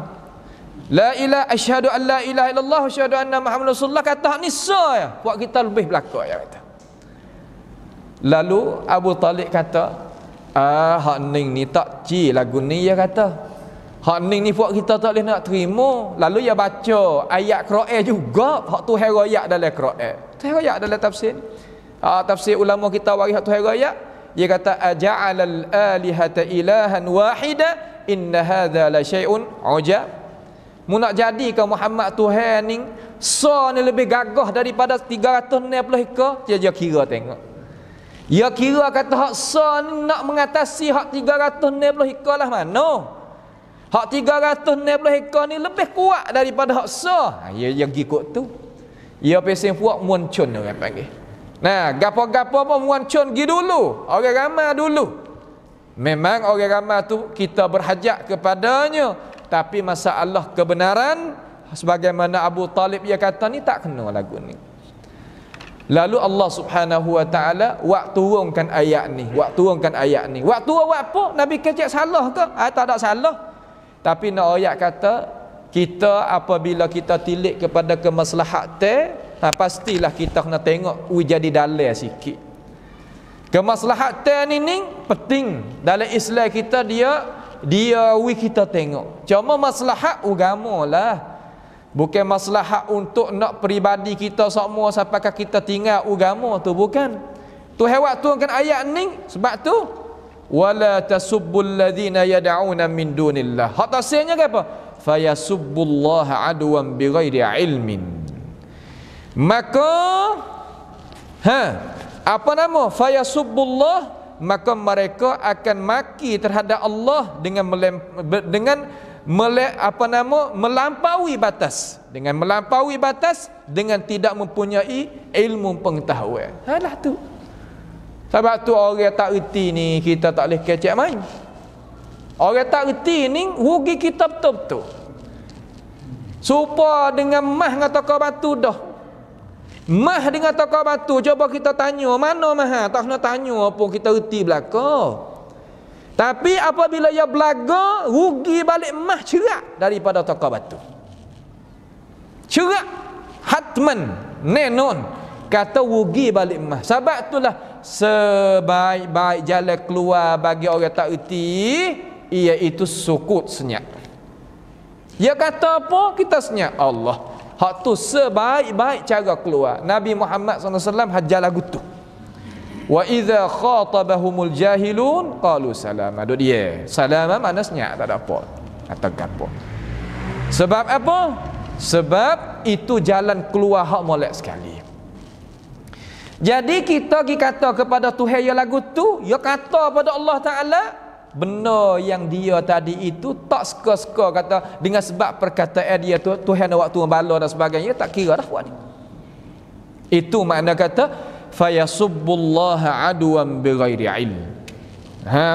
La ilaha asyhadu an la ilaha illallah wa asyhadu anna Muhammadar Rasulullah. Kata ni ya, buat kita lebih belaka ya kata. Lalu Abu Talib kata, hak ning ni tak ci lagu ni ya kata. Hak ni puak kita tak boleh nak terima. Lalu ia baca ayat Quran juga, hak Tuhan royak dalam Quran. Tuhan royak dalam tafsir. Tafsir ulama kita waris hak Tuhan royak. Dia kata aja'alal alihata ilahan wahida inna hadza la syai'un ujab. Mu nak jadikan Muhammad Tuhan ni ni lebih gagah daripada 360 ekor. Dia kira tengok. Dia kira kata hak ni nak mengatasi hak 360 ekor lah mana? Hak 360 ekor ni lebih kuat daripada hak dia ikut tu. Dia pesing puak muncun orang panggil. Nah, gapo-gapo pun muncun gi dulu. Orang ramai dulu. Memang orang ramai tu kita berhajat kepadanya, tapi masalah kebenaran sebagaimana Abu Talib dia kata ni tak kena lagu ni. Lalu Allah Subhanahu wa taala turunkan ayat ni. Waktu apa? Nabi kecek salah ke? Tak ada salah. Tapi nak ayat kata kita apabila kita tilik kepada kemaslahatan, pastilah kita kena tengok jadi dalil sikit. Kemaslahatan ini penting dalam Islam kita, dia kita tengok. Cuma maslahat agama lah. Bukan maslahat untuk nak peribadi kita semua sampai kita tinggal agama tu, bukan. Tuhan turunkan ayat ni sebab tu wala tasubbul ladzina yad'una min dunillah. Hak tafsirnya apa? Fayasubbullaha adwan bighairi ilmin. Maka fayasubbullah, maka mereka akan maki terhadap Allah melampaui batas, dengan tidak mempunyai ilmu pengetahuan. Halah tu. Sebab tu orang tak reti ni kita tak boleh kecek main. Orang tak reti ni rugi kita betul-betul. Supa dengan mah dengan tokar batu dah. Mah dengan tokar batu, cuba kita tanya mana mah? Tak kena tanya apa kita reti belaka. Tapi apabila ia belaga, rugi balik mah cerak daripada tokar batu. Cerak hatman nenon kata rugi balik mah. Sebab itulah sebaik-baik jalan keluar bagi orang tak reti iaitu sukut, senyap. Dia kata apa? Kita senyap. Allah. Hak tu sebaik-baik cara keluar. Nabi Muhammad SAW hajar lagu tu. Wa idza khatabahumul jahilun qalu salama. Duk dia. Salama mana senyap, tak ada apa. Atau gapo. Sebab apa? Sebab itu jalan keluar hak molek sekali. Jadi kita kata kepada Tuhan yang lagu tu, dia kata pada Allah Ta'ala, benar yang dia tadi itu tak suka-suka kata dengan sebab perkataan dia tu Tuhan ada waktu bala dan sebagainya, tak kira dah buat ni. Itu makna kata fayasubbullaha adwan bighairi ilm.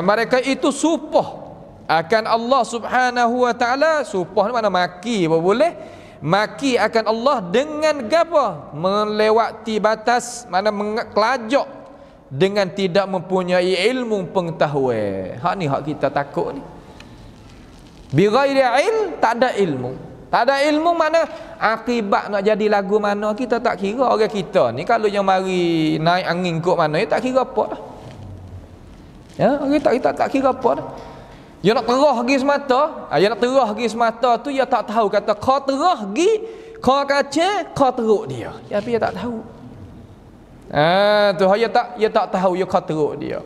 Mereka itu supah akan Allah Subhanahu wa taala. Supah ni mana maki apa boleh? Maki akan Allah dengan apa? Melewati batas, mana kelajak dengan tidak mempunyai ilmu pengetahuan. Hak ni hak kita takut ni. Bighairi ilm, tak ada ilmu. Tak ada ilmu mana akibat nak jadi lagu mana kita tak kira. Orang kita ni kalau yang mari naik angin kot mana, tak kira apa dah. Ya, kita tak kira apa dah. Dia nak terah pergi semata, dia nak terah pergi semata tu dia tak tahu kata kau terah pergi, kau kaca, kau teruk dia. Tapi dia tak tahu. Tu dia tak tahu dia kau teruk dia.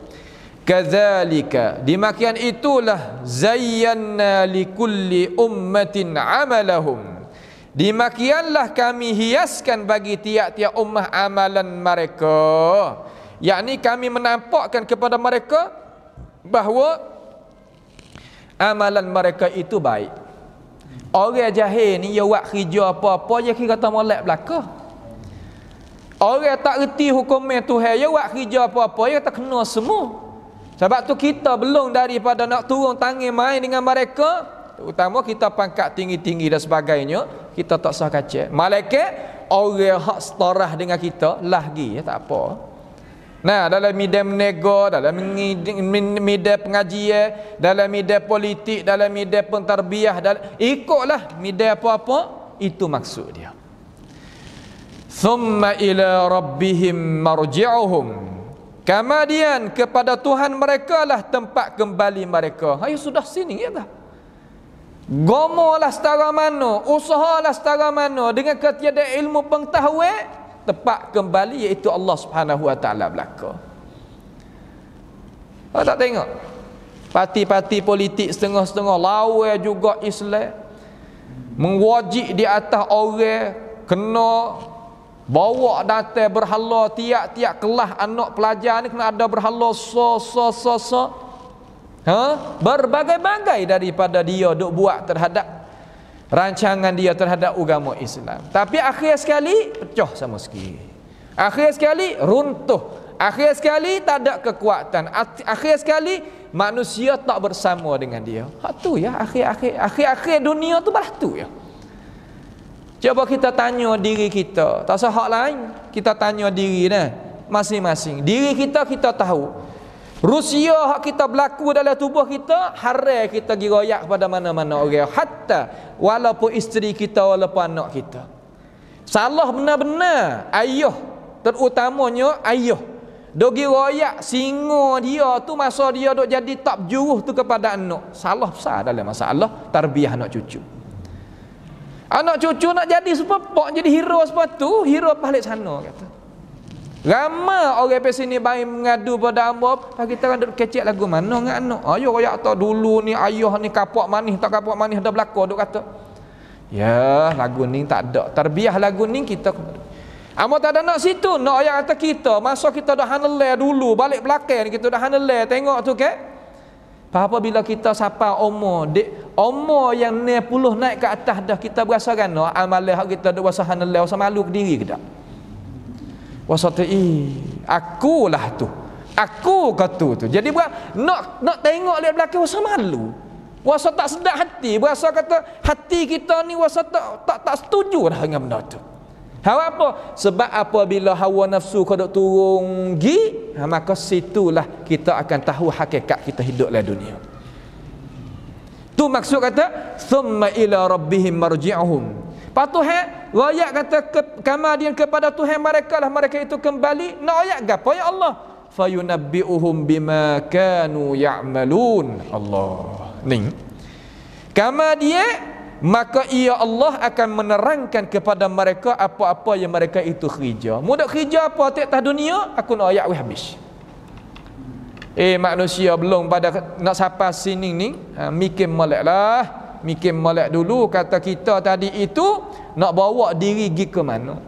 Kadzalika, demikian itulah zayyana likulli ummatin amalahum. Demikianlah kami hiaskan bagi tiap-tiap ummah amalan mereka. Yakni kami menampakkan kepada mereka bahawa amalan mereka itu baik. Orang jahil ni dia buat kerja apa-apa dia kira kata molek belaka. Orang tak reti hukum Tuhan dia buat kerja apa-apa dia kata kena semua. Sebab tu kita belum daripada nak turun tangan main dengan mereka, terutama kita pangkat tinggi-tinggi dan sebagainya, kita tak sah kacau. Malaikat orang hak setarah dengan kita lagi ya, tak apa. Nah, dalam media menego, dalam media pengajian, dalam media politik, dalam media pentarbiyah, ikutlah media apa-apa, itu maksud dia. Thumma ila rabbihim marji'uhum. Kemudian kepada Tuhan mereka lah tempat kembali mereka. Sudah sini ya tak? gomolah setara mana, usahalah setara mana, dengan ketiada ilmu pengetahuan, tepat kembali iaitu Allah Subhanahu Wa Taala belaka. Awak tak tengok parti-parti politik setengah-setengah lawan juga Islam, mewajib di atas orang kena bawa datang berhala, tiap-tiap kelas anak pelajar ni kena ada berhala berbagai-bagai daripada dia duk buat terhadap rancangan dia terhadap agama Islam. Tapi akhir sekali pecah sama sekali, akhir sekali runtuh, akhir sekali tak ada kekuatan, akhir sekali manusia tak bersama dengan dia. Hak tu ya, akhir dunia tu bah tu ya. Cuba kita tanya diri kita, tak usah hak lain, kita tanya diri dah masing-masing. Diri kita tahu. Rusia hak kita berlaku dalam tubuh kita, haram kita gi royak pada mana-mana orang, hatta walaupun isteri kita, walaupun anak kita. Salah benar-benar ayah, terutamanya ayah, dogi royak singa dia tu masa dia duk jadi tak juruh tu kepada anak. Salah besar dalam masalah tarbiyah anak cucu. Anak cucu nak jadi sepepak, jadi hero sepatu, hero balik sana kata. Ramai orang pergi sini baik mengadu pada hamba, kita kan duk kecek lagu mana dengan anak. Ayo royak tahu dulu ni ayah ni kapak manis tak kapak manis dah berlaku duk kata. Ya, lagu ni tak ada. Tarbiyah lagu ni kita amo tak ada nak situ, nak ayat kata kita masa kita dah hanelai dulu, balik belakang kita dah hanelai, tengok tu ke. Apa bila kita sapa umur, umur yang 90 naik ke atas dah kita berasa kan amalan hak kita dah berasa hanelai, rasa malu ke diri ke tak? Rasa tu akulah tu. Aku kata tu. Jadi nak tengok lihat belakang rasa malu. Rasa tak sedap hati, berasa kata hati kita ni rasa tak setuju dah dengan benda tu. Hawa apa? Sebab apabila hawa nafsu kau duk turun gi, maka situlah kita akan tahu hakikat kita hidup dalam dunia. Tu maksud kata thumma ila rabbihim marji'uhum. Tuhan royak kata kemudian kepada Tuhan mereka lah mereka itu kembali. Nak royak gapo ya Allah? Fayunabbi'uhum bima kanu ya'malun. Allah. Ni. Kemudian maka ia Allah akan menerangkan kepada mereka apa-apa yang mereka itu kerja. Mudah kerja apa atas dunia, aku nak ayat habis. Manusia belum pada nak sampai sini ni, mikir molek lah, mikir molek dulu. Kata kita tadi itu nak bawa diri pergi ke mana?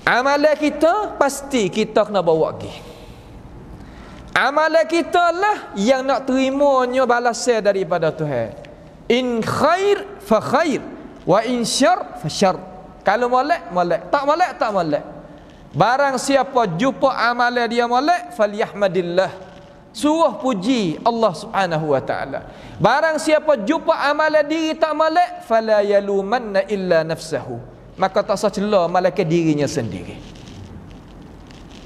Amalan kita pasti kita kena bawa pergi. Amalan kita lah yang nak terimanya balasan daripada Tuhan. In khair fa khair wa in syar fa syar. Kalau molek tak molek. Barang siapa jumpa amalan dia molek, falyahmadillah, suruh puji Allah Subhanahu Wa Taala. Barang siapa jumpa amalan diri tak molek, fala yalumanna illa nafsahu, maka tak usah celah malaikat dirinya sendiri.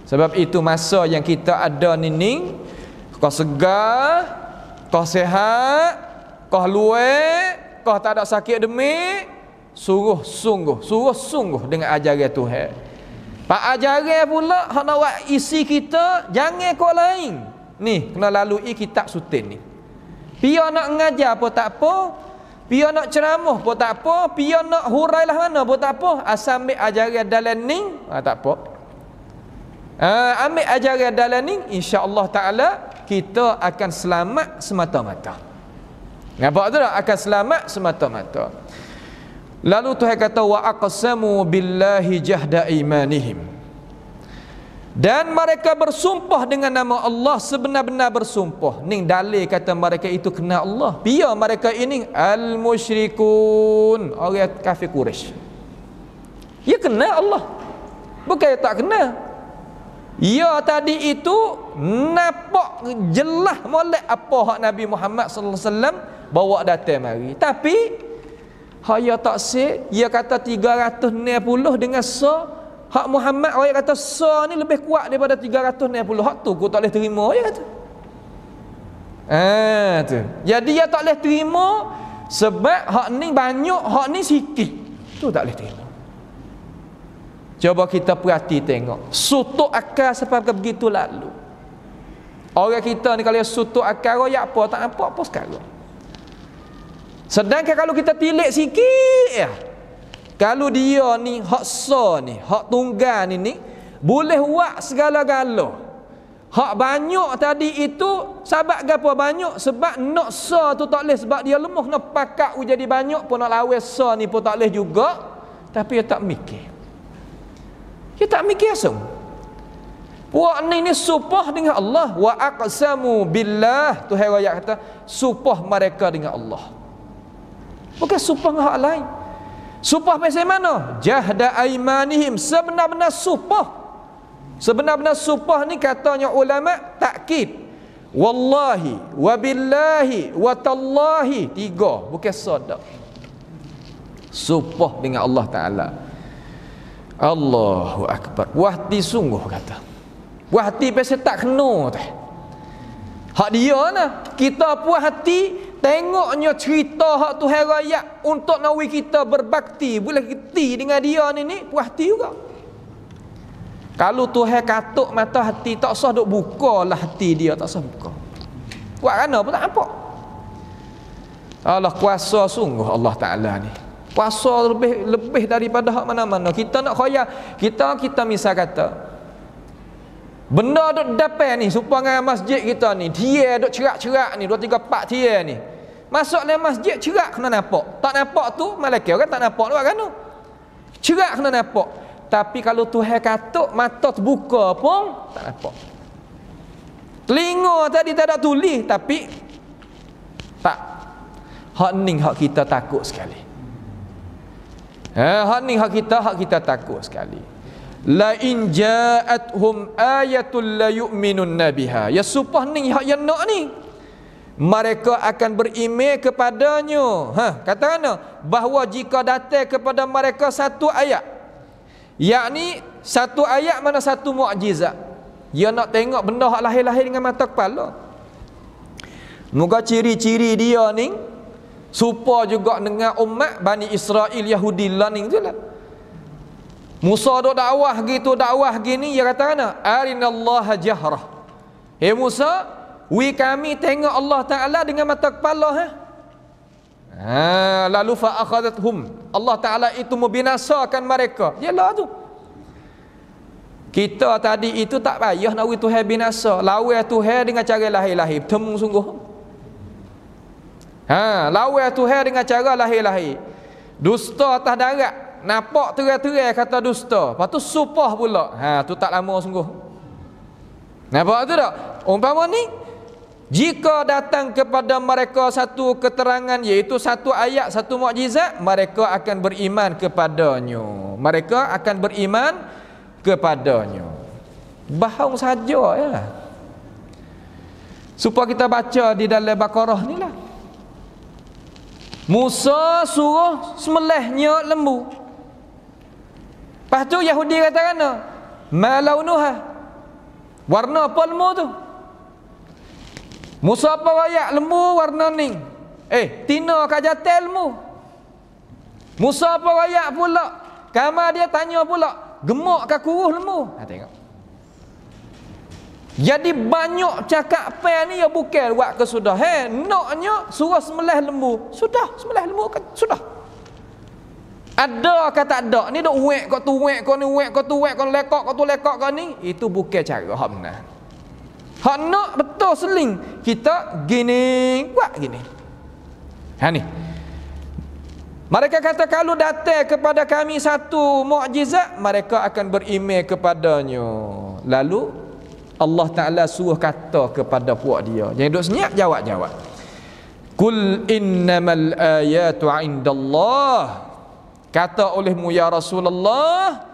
Sebab itu masa yang kita ada ni kau segar, kau sehat, kau luar, kau tak ada sakit demik, suruh sungguh dengan ajaran Tuhan. Pak ajaran pula hak nak buat isi kita, jangan kau lain. Ni kena lalui kitab sutin ni. Pia nak ngajar pun tak apa, pia nak ceramah pun tak apa, pia nak hurailah mana pun tak apa, asal ambil ajaran dalam ni, tak apa. Ambil ajaran dalam ni, insya-Allah taala kita akan selamat semata-mata. Nampak tu tak? Akan selamat semata-mata. Lalu Tuhan kata wa aqsamu billahi jahda imanihim. Dan mereka bersumpah dengan nama Allah sebenar-benar bersumpah. Ni dalil kata mereka itu kenal Allah. Biar mereka ini al-musyrikun, orang kafir Quraisy. Ya kenal Allah. Bukan tak kenal. Ya tadi itu nampak jelas molek apa hak Nabi Muhammad sallallahu alaihi wasallam bawa datang mari. Tapi haya tak sih, dia kata 360 dengan sa hak Muhammad, orang kata sa ni lebih kuat daripada 360. Hak tu aku tak boleh terima dia kata. Tu. Jadi dia tak boleh terima sebab hak ni banyak, hak ni sikit. Tu tak boleh terima. Coba kita perhati tengok. Sutuk akal sampai begitu lalu. Orang kita ni kalau sutuk akal royak apa tak nampak apa sekarang. Sedangkan kalau kita tilik sikit ya, kalau dia ni hak sa ni, hak tunggal ni boleh buat segala-gala. Hak banyak tadi itu sebab gapo banyak? Sebab nak sa tu tak leh, sebab dia lemah, nak pakak jadi banyak pun nak lawan sa ni pun tak leh juga. Tapi dia tak mikir. Dia tak mikir asam. Puak ni supah dengan Allah. Wa aqsamu billah. Tuhan ayat kata supah mereka dengan Allah. Bukan supah dengan hak lain. Supah pasal mana? Jahda aimanihim, sebenar-benar supah. Sebenar-benar supah ni katanya ulama takkid. Wallahi wa billahi wa tallahi, 3, bukan sadaq. Supah dengan Allah Taala. Allahu akbar. Wahti sungguh kata. Wahti pasal tak kena tu. Hak dia nah. Kita puas hati tengoknya cerita hak Tuhan raya untuk nawi kita berbakti, boleh kita dengan dia ni puas hati juga. Kalau Tuhan katuk mata hati tak sah duk bukalah hati dia, tak sah buka. Buat kerana pun tak nampak. Allah kuasa sungguh Allah Taala ni. Kuasa lebih daripada hak mana-mana. Kita nak khayal, kita misal kata benda duk depan ni supaya masjid kita ni, dia duk cerak-cerak ni 2 3 4 dia ni. Masuk dalam masjid cerak kena nampak. Tak nampak tu malaikat orang tak nampak buat kerana. Cerak kena nampak. Tapi kalau Tuhan katuk mata terbuka pun tak nampak. Telinga tadi tak ada tulis tapi tak. Hak ni hak kita takut sekali. Hak ni hak kita takut sekali. La in ja'atuhum ayatul la yu'minun biha. Ya supah ni hak yang nak ni. Mereka akan beriman kepadanya. Kata mana? Bahawa jika datang kepada mereka satu ayat, yakni satu ayat mana satu mukjizat, dia nak tengok benda hak lahir-lahir dengan mata kepala. Moga ciri-ciri dia ni serupa juga dengan umat Bani Israel Yahudi lah ni tu lah. Musa duk dakwah gini, dia kata mana? Arinallaha jahrah. Musa, kami tengok Allah Taala dengan mata kepala lalu fa akhadathum. Allah Taala itu membinasakan mereka. Yalah tu. Kita tadi itu tak payah nak Tuhan binasa. Lawan Tuhan dengan cara lahir-lahir. Temu sungguh. Lawan Tuhan dengan cara lahir-lahir. Dusta atas darat. Nampak terang-terang kata dusta. Lepas tu supah pula. Tu tak lama sungguh. Nampak tu tak? Umpama ni, jika datang kepada mereka satu keterangan, iaitu satu ayat, satu mukjizat, mereka akan beriman kepadanya. Mereka akan beriman kepadanya. Bahang saja ya. Supaya kita baca di dalam Baqarah ni lah. Musa suruh sembelihnya lembu. Lepas tu Yahudi kata kena, ma launuha, warna apa lembu tu? Musa apa wayak lembu warna ni? Tina kajatel lembu. Musa apa wayak pula? Kamar dia tanya pula, gemuk ke kuruh lembu? Tengok. Jadi banyak cakap apa ni ya bukan buat ke sudah. Naknya suruh sembelih lembu. Sudah, sembelih lembu kan sudah. Ada ke tak ada? Ni dok wek kau tu wek kau ni wek kau tu wek kau lekok kau tu lekok kau ni. Itu bukan cara hak benar. Hak nak betul seling. Kita gini, buat gini. Ni. Mereka kata kalau datang kepada kami satu mukjizat, mereka akan beriman kepadanya. Lalu Allah Ta'ala suruh kata kepada puak dia. Yang duk senyap jawab. Kul innamal ayatu indallah. Kata olehmu ya Rasulullah,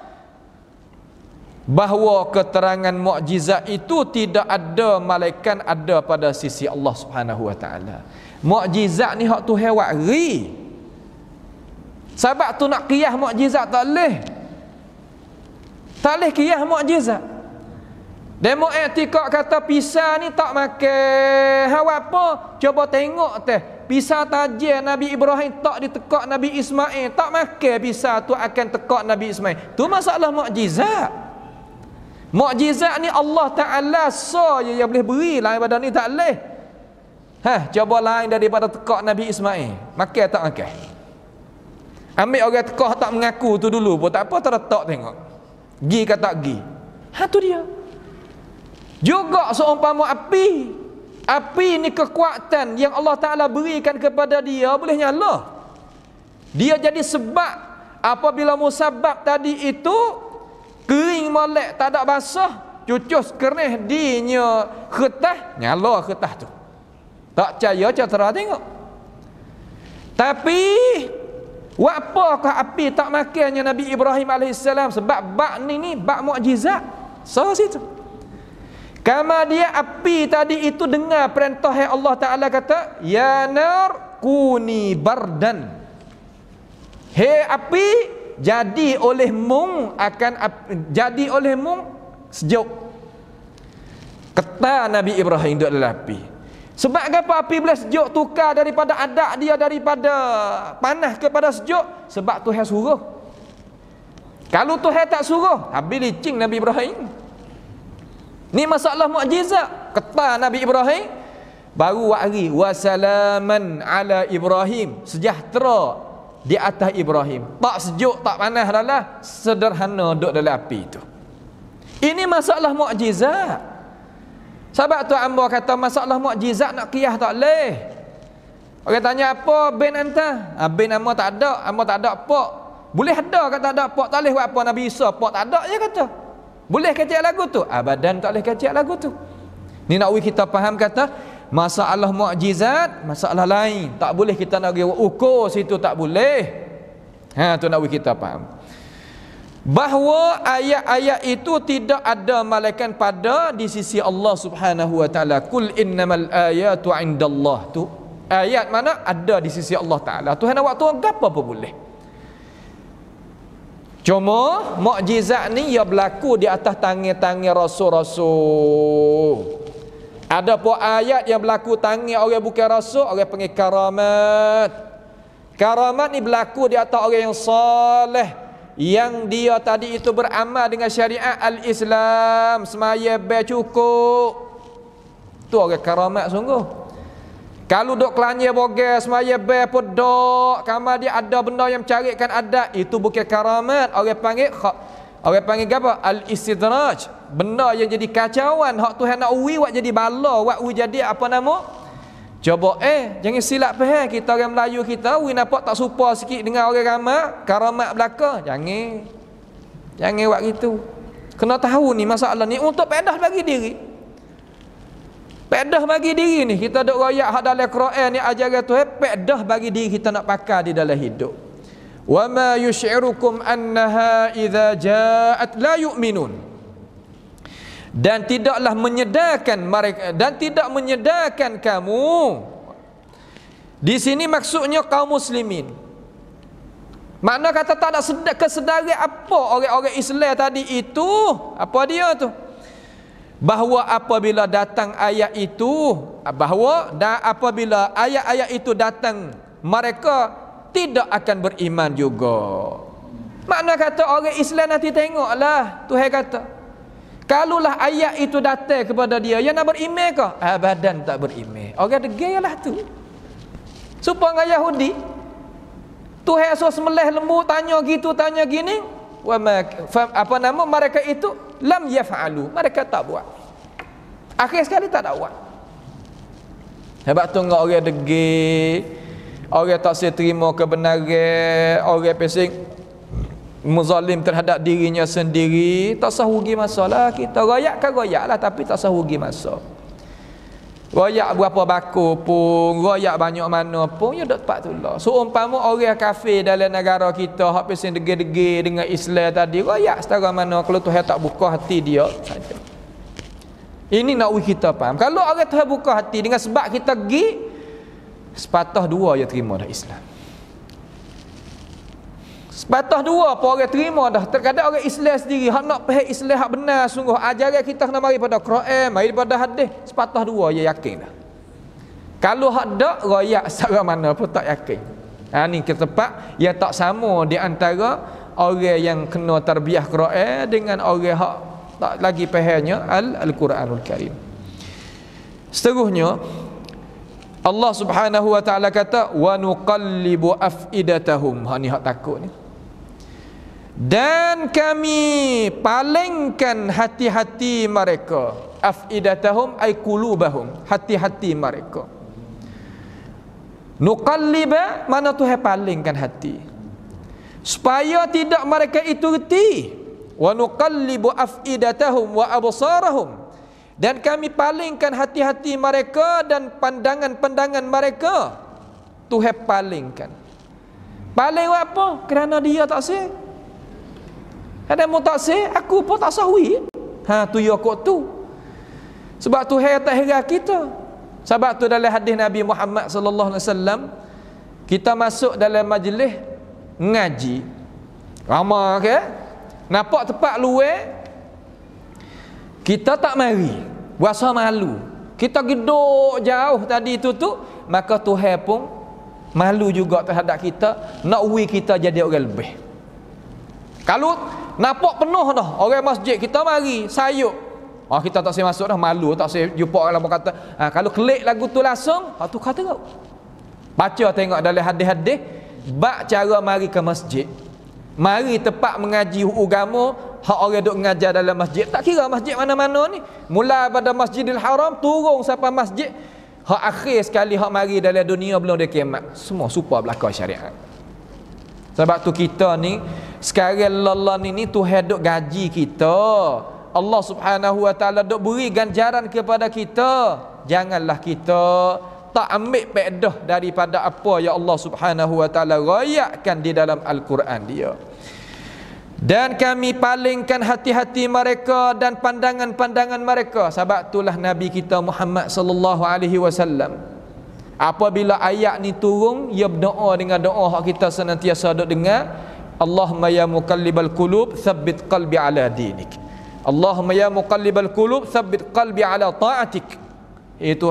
bahawa keterangan mukjizat itu tidak ada malaikat, ada pada sisi Allah Subhanahu wa taala. Mukjizat ni hak Tuhan wari. Sebab tu nak qiyas mukjizat tak leh. Tak leh qiyas mukjizat. Demo etikak kata pisah ni tak makan. Hawa apa? Cuba tengok teh. Pisah tajam Nabi Ibrahim tak ditekak Nabi Ismail. Tak makan pisah tu akan tekak Nabi Ismail. Tu masalah mukjizat. Mukjizat ni Allah Ta'ala saja yang boleh beri lah, daripada ni tak boleh. Cuba lain daripada tekak Nabi Ismail. Makan tak makan? Ambil orang tekak tak mengaku tu dulu pun tak apa, terletak tengok. Gi ke tak gi? Tu dia. Juga seumpama api. Api ni kekuatan yang Allah Ta'ala berikan kepada dia, boleh nyala. Dia jadi sebab apabila musabab tadi itu kering molek, tak ada basah, cucus kernih dinya ketah, nyala ketah tu. Tak percaya cara tengok. Tapi apakah api tak makannya Nabi Ibrahim AS? Sebab bak ni bak mukjizat. So situ. Kama dia api tadi itu dengar perintah yang Allah Ta'ala kata, ya nar kuni bardan. Hei api, jadi olehmu jadi olehmu sejuk. Kata Nabi Ibrahim duduk dalam api. Sebab apa api boleh sejuk tukar daripada adak dia, daripada panas kepada sejuk? Sebab Tuhan suruh. Kalau Tuhan tak suruh, habis licin Nabi Ibrahim. Ni masalah mukjizat. Kata Nabi Ibrahim, baru wa'ri wasalaman ala Ibrahim, sejahtera di atas Ibrahim. Tak sejuk, tak panas adalah sederhana duduk dalam api itu. Ini masalah mukjizat. Sebab tu hamba kata masalah mukjizat nak qiyas tak leh. Orang tanya apa bin anta? Bin hamba tak ada, hamba tak ada pak. Boleh ada kata tak ada pak, tak leh buat apa Nabi Isa, pak tak ada je kata. Boleh kecek lagu tu? Abadan tak boleh kecek lagu tu. Ni nak kita faham kata masalah mukjizat, masalah lain. Tak boleh kita nak ukur situ, tak boleh. Tu nak kita faham. Bahawa ayat-ayat itu tidak ada malaikat pada di sisi Allah Subhanahu wa taala. Kul innamal ayatu indallah. Tu ayat mana ada di sisi Allah Taala. Tuhan nak buat tu apa pun boleh. Cuma mukjizat ni ia berlaku di atas tangan-tangan rasul-rasul. Ada pun ayat yang berlaku tangan orang bukan rasul, orang panggil karamat. Karamat ni berlaku di atas orang yang soleh, yang dia tadi itu beramal dengan syariat al-Islam, semaya cukup. Tu orang karamat sungguh. Kalau duk kelanya bogel semaya pun dok, kamar dia ada benda yang mencarikan adat, itu bukan karamat. Orang panggil apa? Al-istidraj. Benda yang jadi kacauan, hak Tuhan nak uwi buat jadi bala, buat uwi jadi apa nama? Coba jangan silap faham kita orang Melayu kita, we nampak tak serupa sikit dengan orang ramai, karamat belaka. Jangan buat gitu. Kena tahu ni masalah ni untuk pedah bagi diri. Pedah bagi diri ni, kita duk royak hak dalam Quran ni ajaran Tuhan, pedah bagi diri kita nak pakai di dalam hidup. Wa ma yush'irukum annaha idza ja'at la yu'minun. Dan tidaklah menyedarkan mereka, dan tidak menyedarkan kamu. Di sini maksudnya kaum muslimin. Makna kata tak ada kesedaran apa orang-orang Islam tadi itu, apa dia tu? Bahawa apabila datang ayat itu, apabila ayat-ayat itu datang, mereka tidak akan beriman juga. Makna kata orang Islam nanti tengoklah, Tuhan kata, kalulah ayat itu datang kepada dia, yang nak beriman ke? Abadan tak beriman. Orang degalah tu. Supaya Yahudi, Tuhan suruh sembelih lembu, tanya gitu, tanya gini, apa nama mereka itu? Lam yaf'alu. Mereka tak buat. Akhir sekali tak ada buat. Sebab tu orang degil, orang tak terima kebenaran, orang pesing muzalim terhadap dirinya sendiri, tak sah rugi masalah. Kita royak lah, tapi tak sah rugi masa. Royak berapa bakul pun, royak banyak mana pun, ya tak tempat tu lah. Seumpama orang kafir dalam negara kita hak pesing degil-degil dengan Islam tadi, royak setara mana kalau Tuhan tak buka hati dia saja. Ini nak kita faham. Kalau orang Tuhan buka hati dengan sebab kita pergi, sepatah dua dia terima dah Islam. Sepatah dua apa orang terima dah. Terkadang orang Islam sendiri hak nak faham Islam hak benar sungguh, ajaran kita kena mari pada Quran, mari pada hadis, sepatah dua dia yakin dah. Kalau hak dak royak secara mana pun tak yakin. Ni ke tempat yang tak sama di antara orang yang kena tarbiyah Quran dengan orang hak tak lagi fahamnya Al-Quranul Karim. Seterusnya Allah Subhanahu wa taala kata wa nuqallibu afidatahum. Ha ni hak takut ni. Dan kami palingkan hati-hati mereka. Afidatahum ay qulubahum, hati-hati mereka. Nuqalliba mana Tuhan palingkan hati supaya tidak mereka itu reti. Wa nuqallibu afidatahum wa absarahum, dan kami palingkan hati-hati mereka dan pandangan-pandangan mereka. Tuhan palingkan. Paling apa? Kerana dia tak sah. Ada mu tak sah, aku pun tak sahwi. Ha tu ya kok tu. Sebab Tuhan tak heran kita. Sebab tu dalam hadis Nabi Muhammad sallallahu alaihi wasallam, kita masuk dalam majlis ngaji. Ramai ke? Nampak tempat luar, kita tak mari, rasa malu. Kita geduk jauh tadi tu, maka Tuhan pun malu juga terhadap kita, nak wi kita jadi orang lebih. Kalau nampak penuh dah orang masjid, kita mari sayuk, kita tak boleh masuk dah, malu, tak boleh jumpa orang lain kata. Kalau klik lagu tu langsung, tu kata kau baca tengok dalam hadis-hadis bab cara mari ke masjid, mari tempat mengaji agama. Hak orang duk mengajar dalam masjid, tak kira masjid mana-mana ni, mula pada Masjidil Haram turun sampai masjid hak akhir sekali hak mari dalam dunia belum ada kiamat, semua supaya belaka syariat. Sebab tu kita ni sekarang lelah ni Tuhan duk gaji kita, Allah Subhanahu wa taala duk beri ganjaran kepada kita. Janganlah kita tak ambil faedah daripada apa yang Allah Subhanahu wa taala rayakkan di dalam Al-Quran dia. Dan kami palingkan hati-hati mereka dan pandangan-pandangan mereka. Sebab itulah Nabi kita Muhammad sallallahu alaihi wasallam, apabila ayat ni turun, ia berdoa dengan doa hak kita senantiasa duk dengar, Allahumma ya muqallibal qulub tsabbit qalbi ala dinik. Allahumma ya muqallibal qulub tsabbit qalbi ala ta'atik. Itu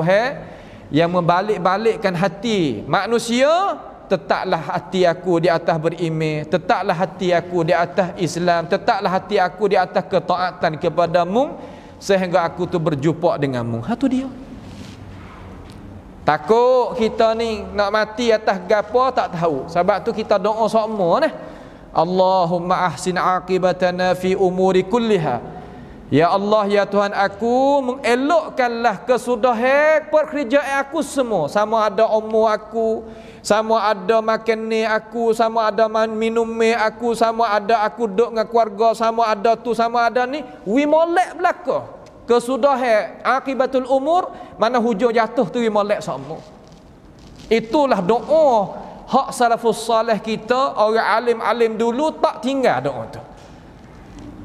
yang membalik-balikkan hati manusia, tetaplah hati aku di atas beriman, tetaplah hati aku di atas Islam, tetaplah hati aku di atas ketaatan kepadamu sehingga aku tu berjumpa denganmu. Tu dia. Takut kita ni nak mati atas gapo tak tahu. Sebab tu kita doa semua ni, Allahumma ahsin aqibatana fi umuri kulliha. Ya Allah, ya Tuhan aku, mengelokkanlah kesudahan pekerjaan aku semua, sama ada umur aku, sama ada makan ni aku, sama ada minum ni aku, sama ada aku duduk dengan keluarga, sama ada tu, sama ada ni, wi molek belaka kesudahan akibatul umur, mana hujung jatuh tu wi molek semua. Itulah doa hak salafus salih kita, orang alim-alim dulu tak tinggal doa tu,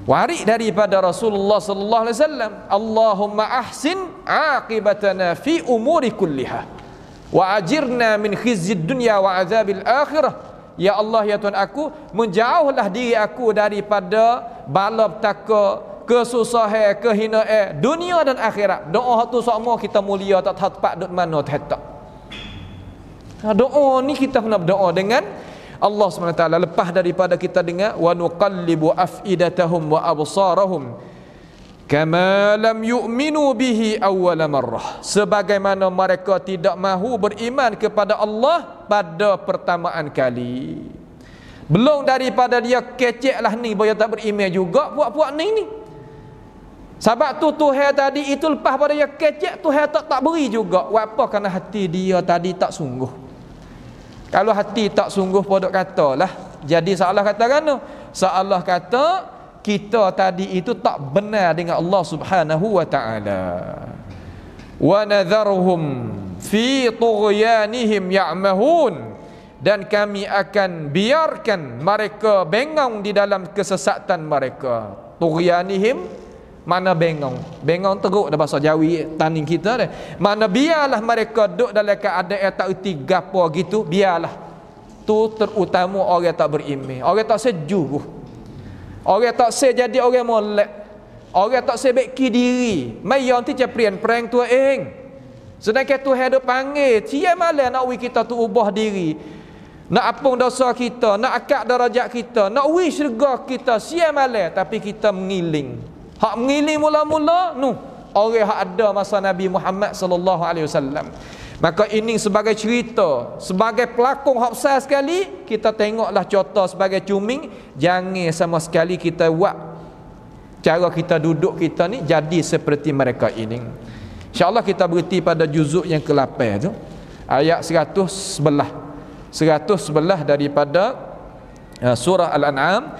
waris daripada Rasulullah sallallahu alaihi wasallam. Allahumma ahsin aqibatana fi umuri kulliha wa ajirna min khizyid dunya wa azabil akhirah. Ya Allah, ya Tuhan aku, menjauhlah diri aku daripada bala petaka, kesusahan, kehinaan dunia dan akhirat. Doa tu semua kita mulia tak tepat duk mana tak. Doa ni kita kena berdoa dengan Allah SWT. Lepas daripada kita dengar wa nuqallibu afidatahum wa absarahum kama lam yu'minu bihi awwal marrah, sebagaimana mereka tidak mahu beriman kepada Allah pada pertamaan kali. Belum daripada dia kecek lah ni, dia tak beriman juga buat-buat ni. Sebab tu Tuhan tadi itu lepas pada dia kecek, Tuhan tak beri juga. Apa? Kerana hati dia tadi tak sungguh. Kalau hati tak sungguh podok katalah, jadi salah kata kan? Salah kata kita tadi itu tak benar dengan Allah Subhanahu wa taala. Wa nadharuhum fi tughyanihim ya'mahun, dan kami akan biarkan mereka bengong di dalam kesesatan mereka. Tughyanihim mana bengong teruk dah bahasa Jawi taning kita dah. Mana biarlah mereka duduk dalam keadaan tak erti gapo gitu, biarlah. Tu terutama orang tak beriman, orang tak sejuh, orang tak jadi orang molek, orang tak sebeki diri. Mai yang ti caprian prank tu sedangkan Tuhan duk panggil, cia malah nak wi kita tu ubah diri, nak apung dosa kita, nak akak darajat kita, nak wi syurga kita, cia malah, tapi kita mengiling. Hak mengiling mula-mula orang hak ada masa Nabi Muhammad sallallahu alaihi wasallam. Maka ini sebagai cerita, sebagai pelakon hak besar sekali, kita tengoklah contoh sebagai cuming, jangan sama sekali kita buat cara kita duduk kita ni jadi seperti mereka ini. InsyaAllah kita berhenti pada juzuk yang ke-8 tu, ayat 111 daripada surah Al-An'am.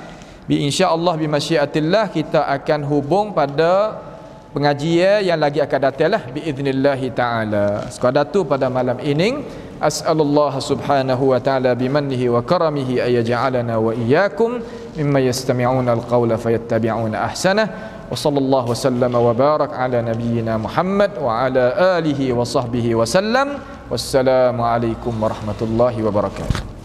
InsyaAllah bimasyiatillah kita akan hubung pada pengajian yang lagi akan datanglah biiznillahi taala. Sekadar tu pada malam ini, as'alullah subhanahu wa ta'ala bimannihi wa karamihi ay yaj'alana wa iyyakum mimman yastami'una al-qawla fayattabi'una ahsanah. Wa sallallahu wasallama wa barak ala nabiyyina Muhammad wa ala alihi wa sahbihi wa sallam. Wassalamu alaikum warahmatullahi wabarakatuh.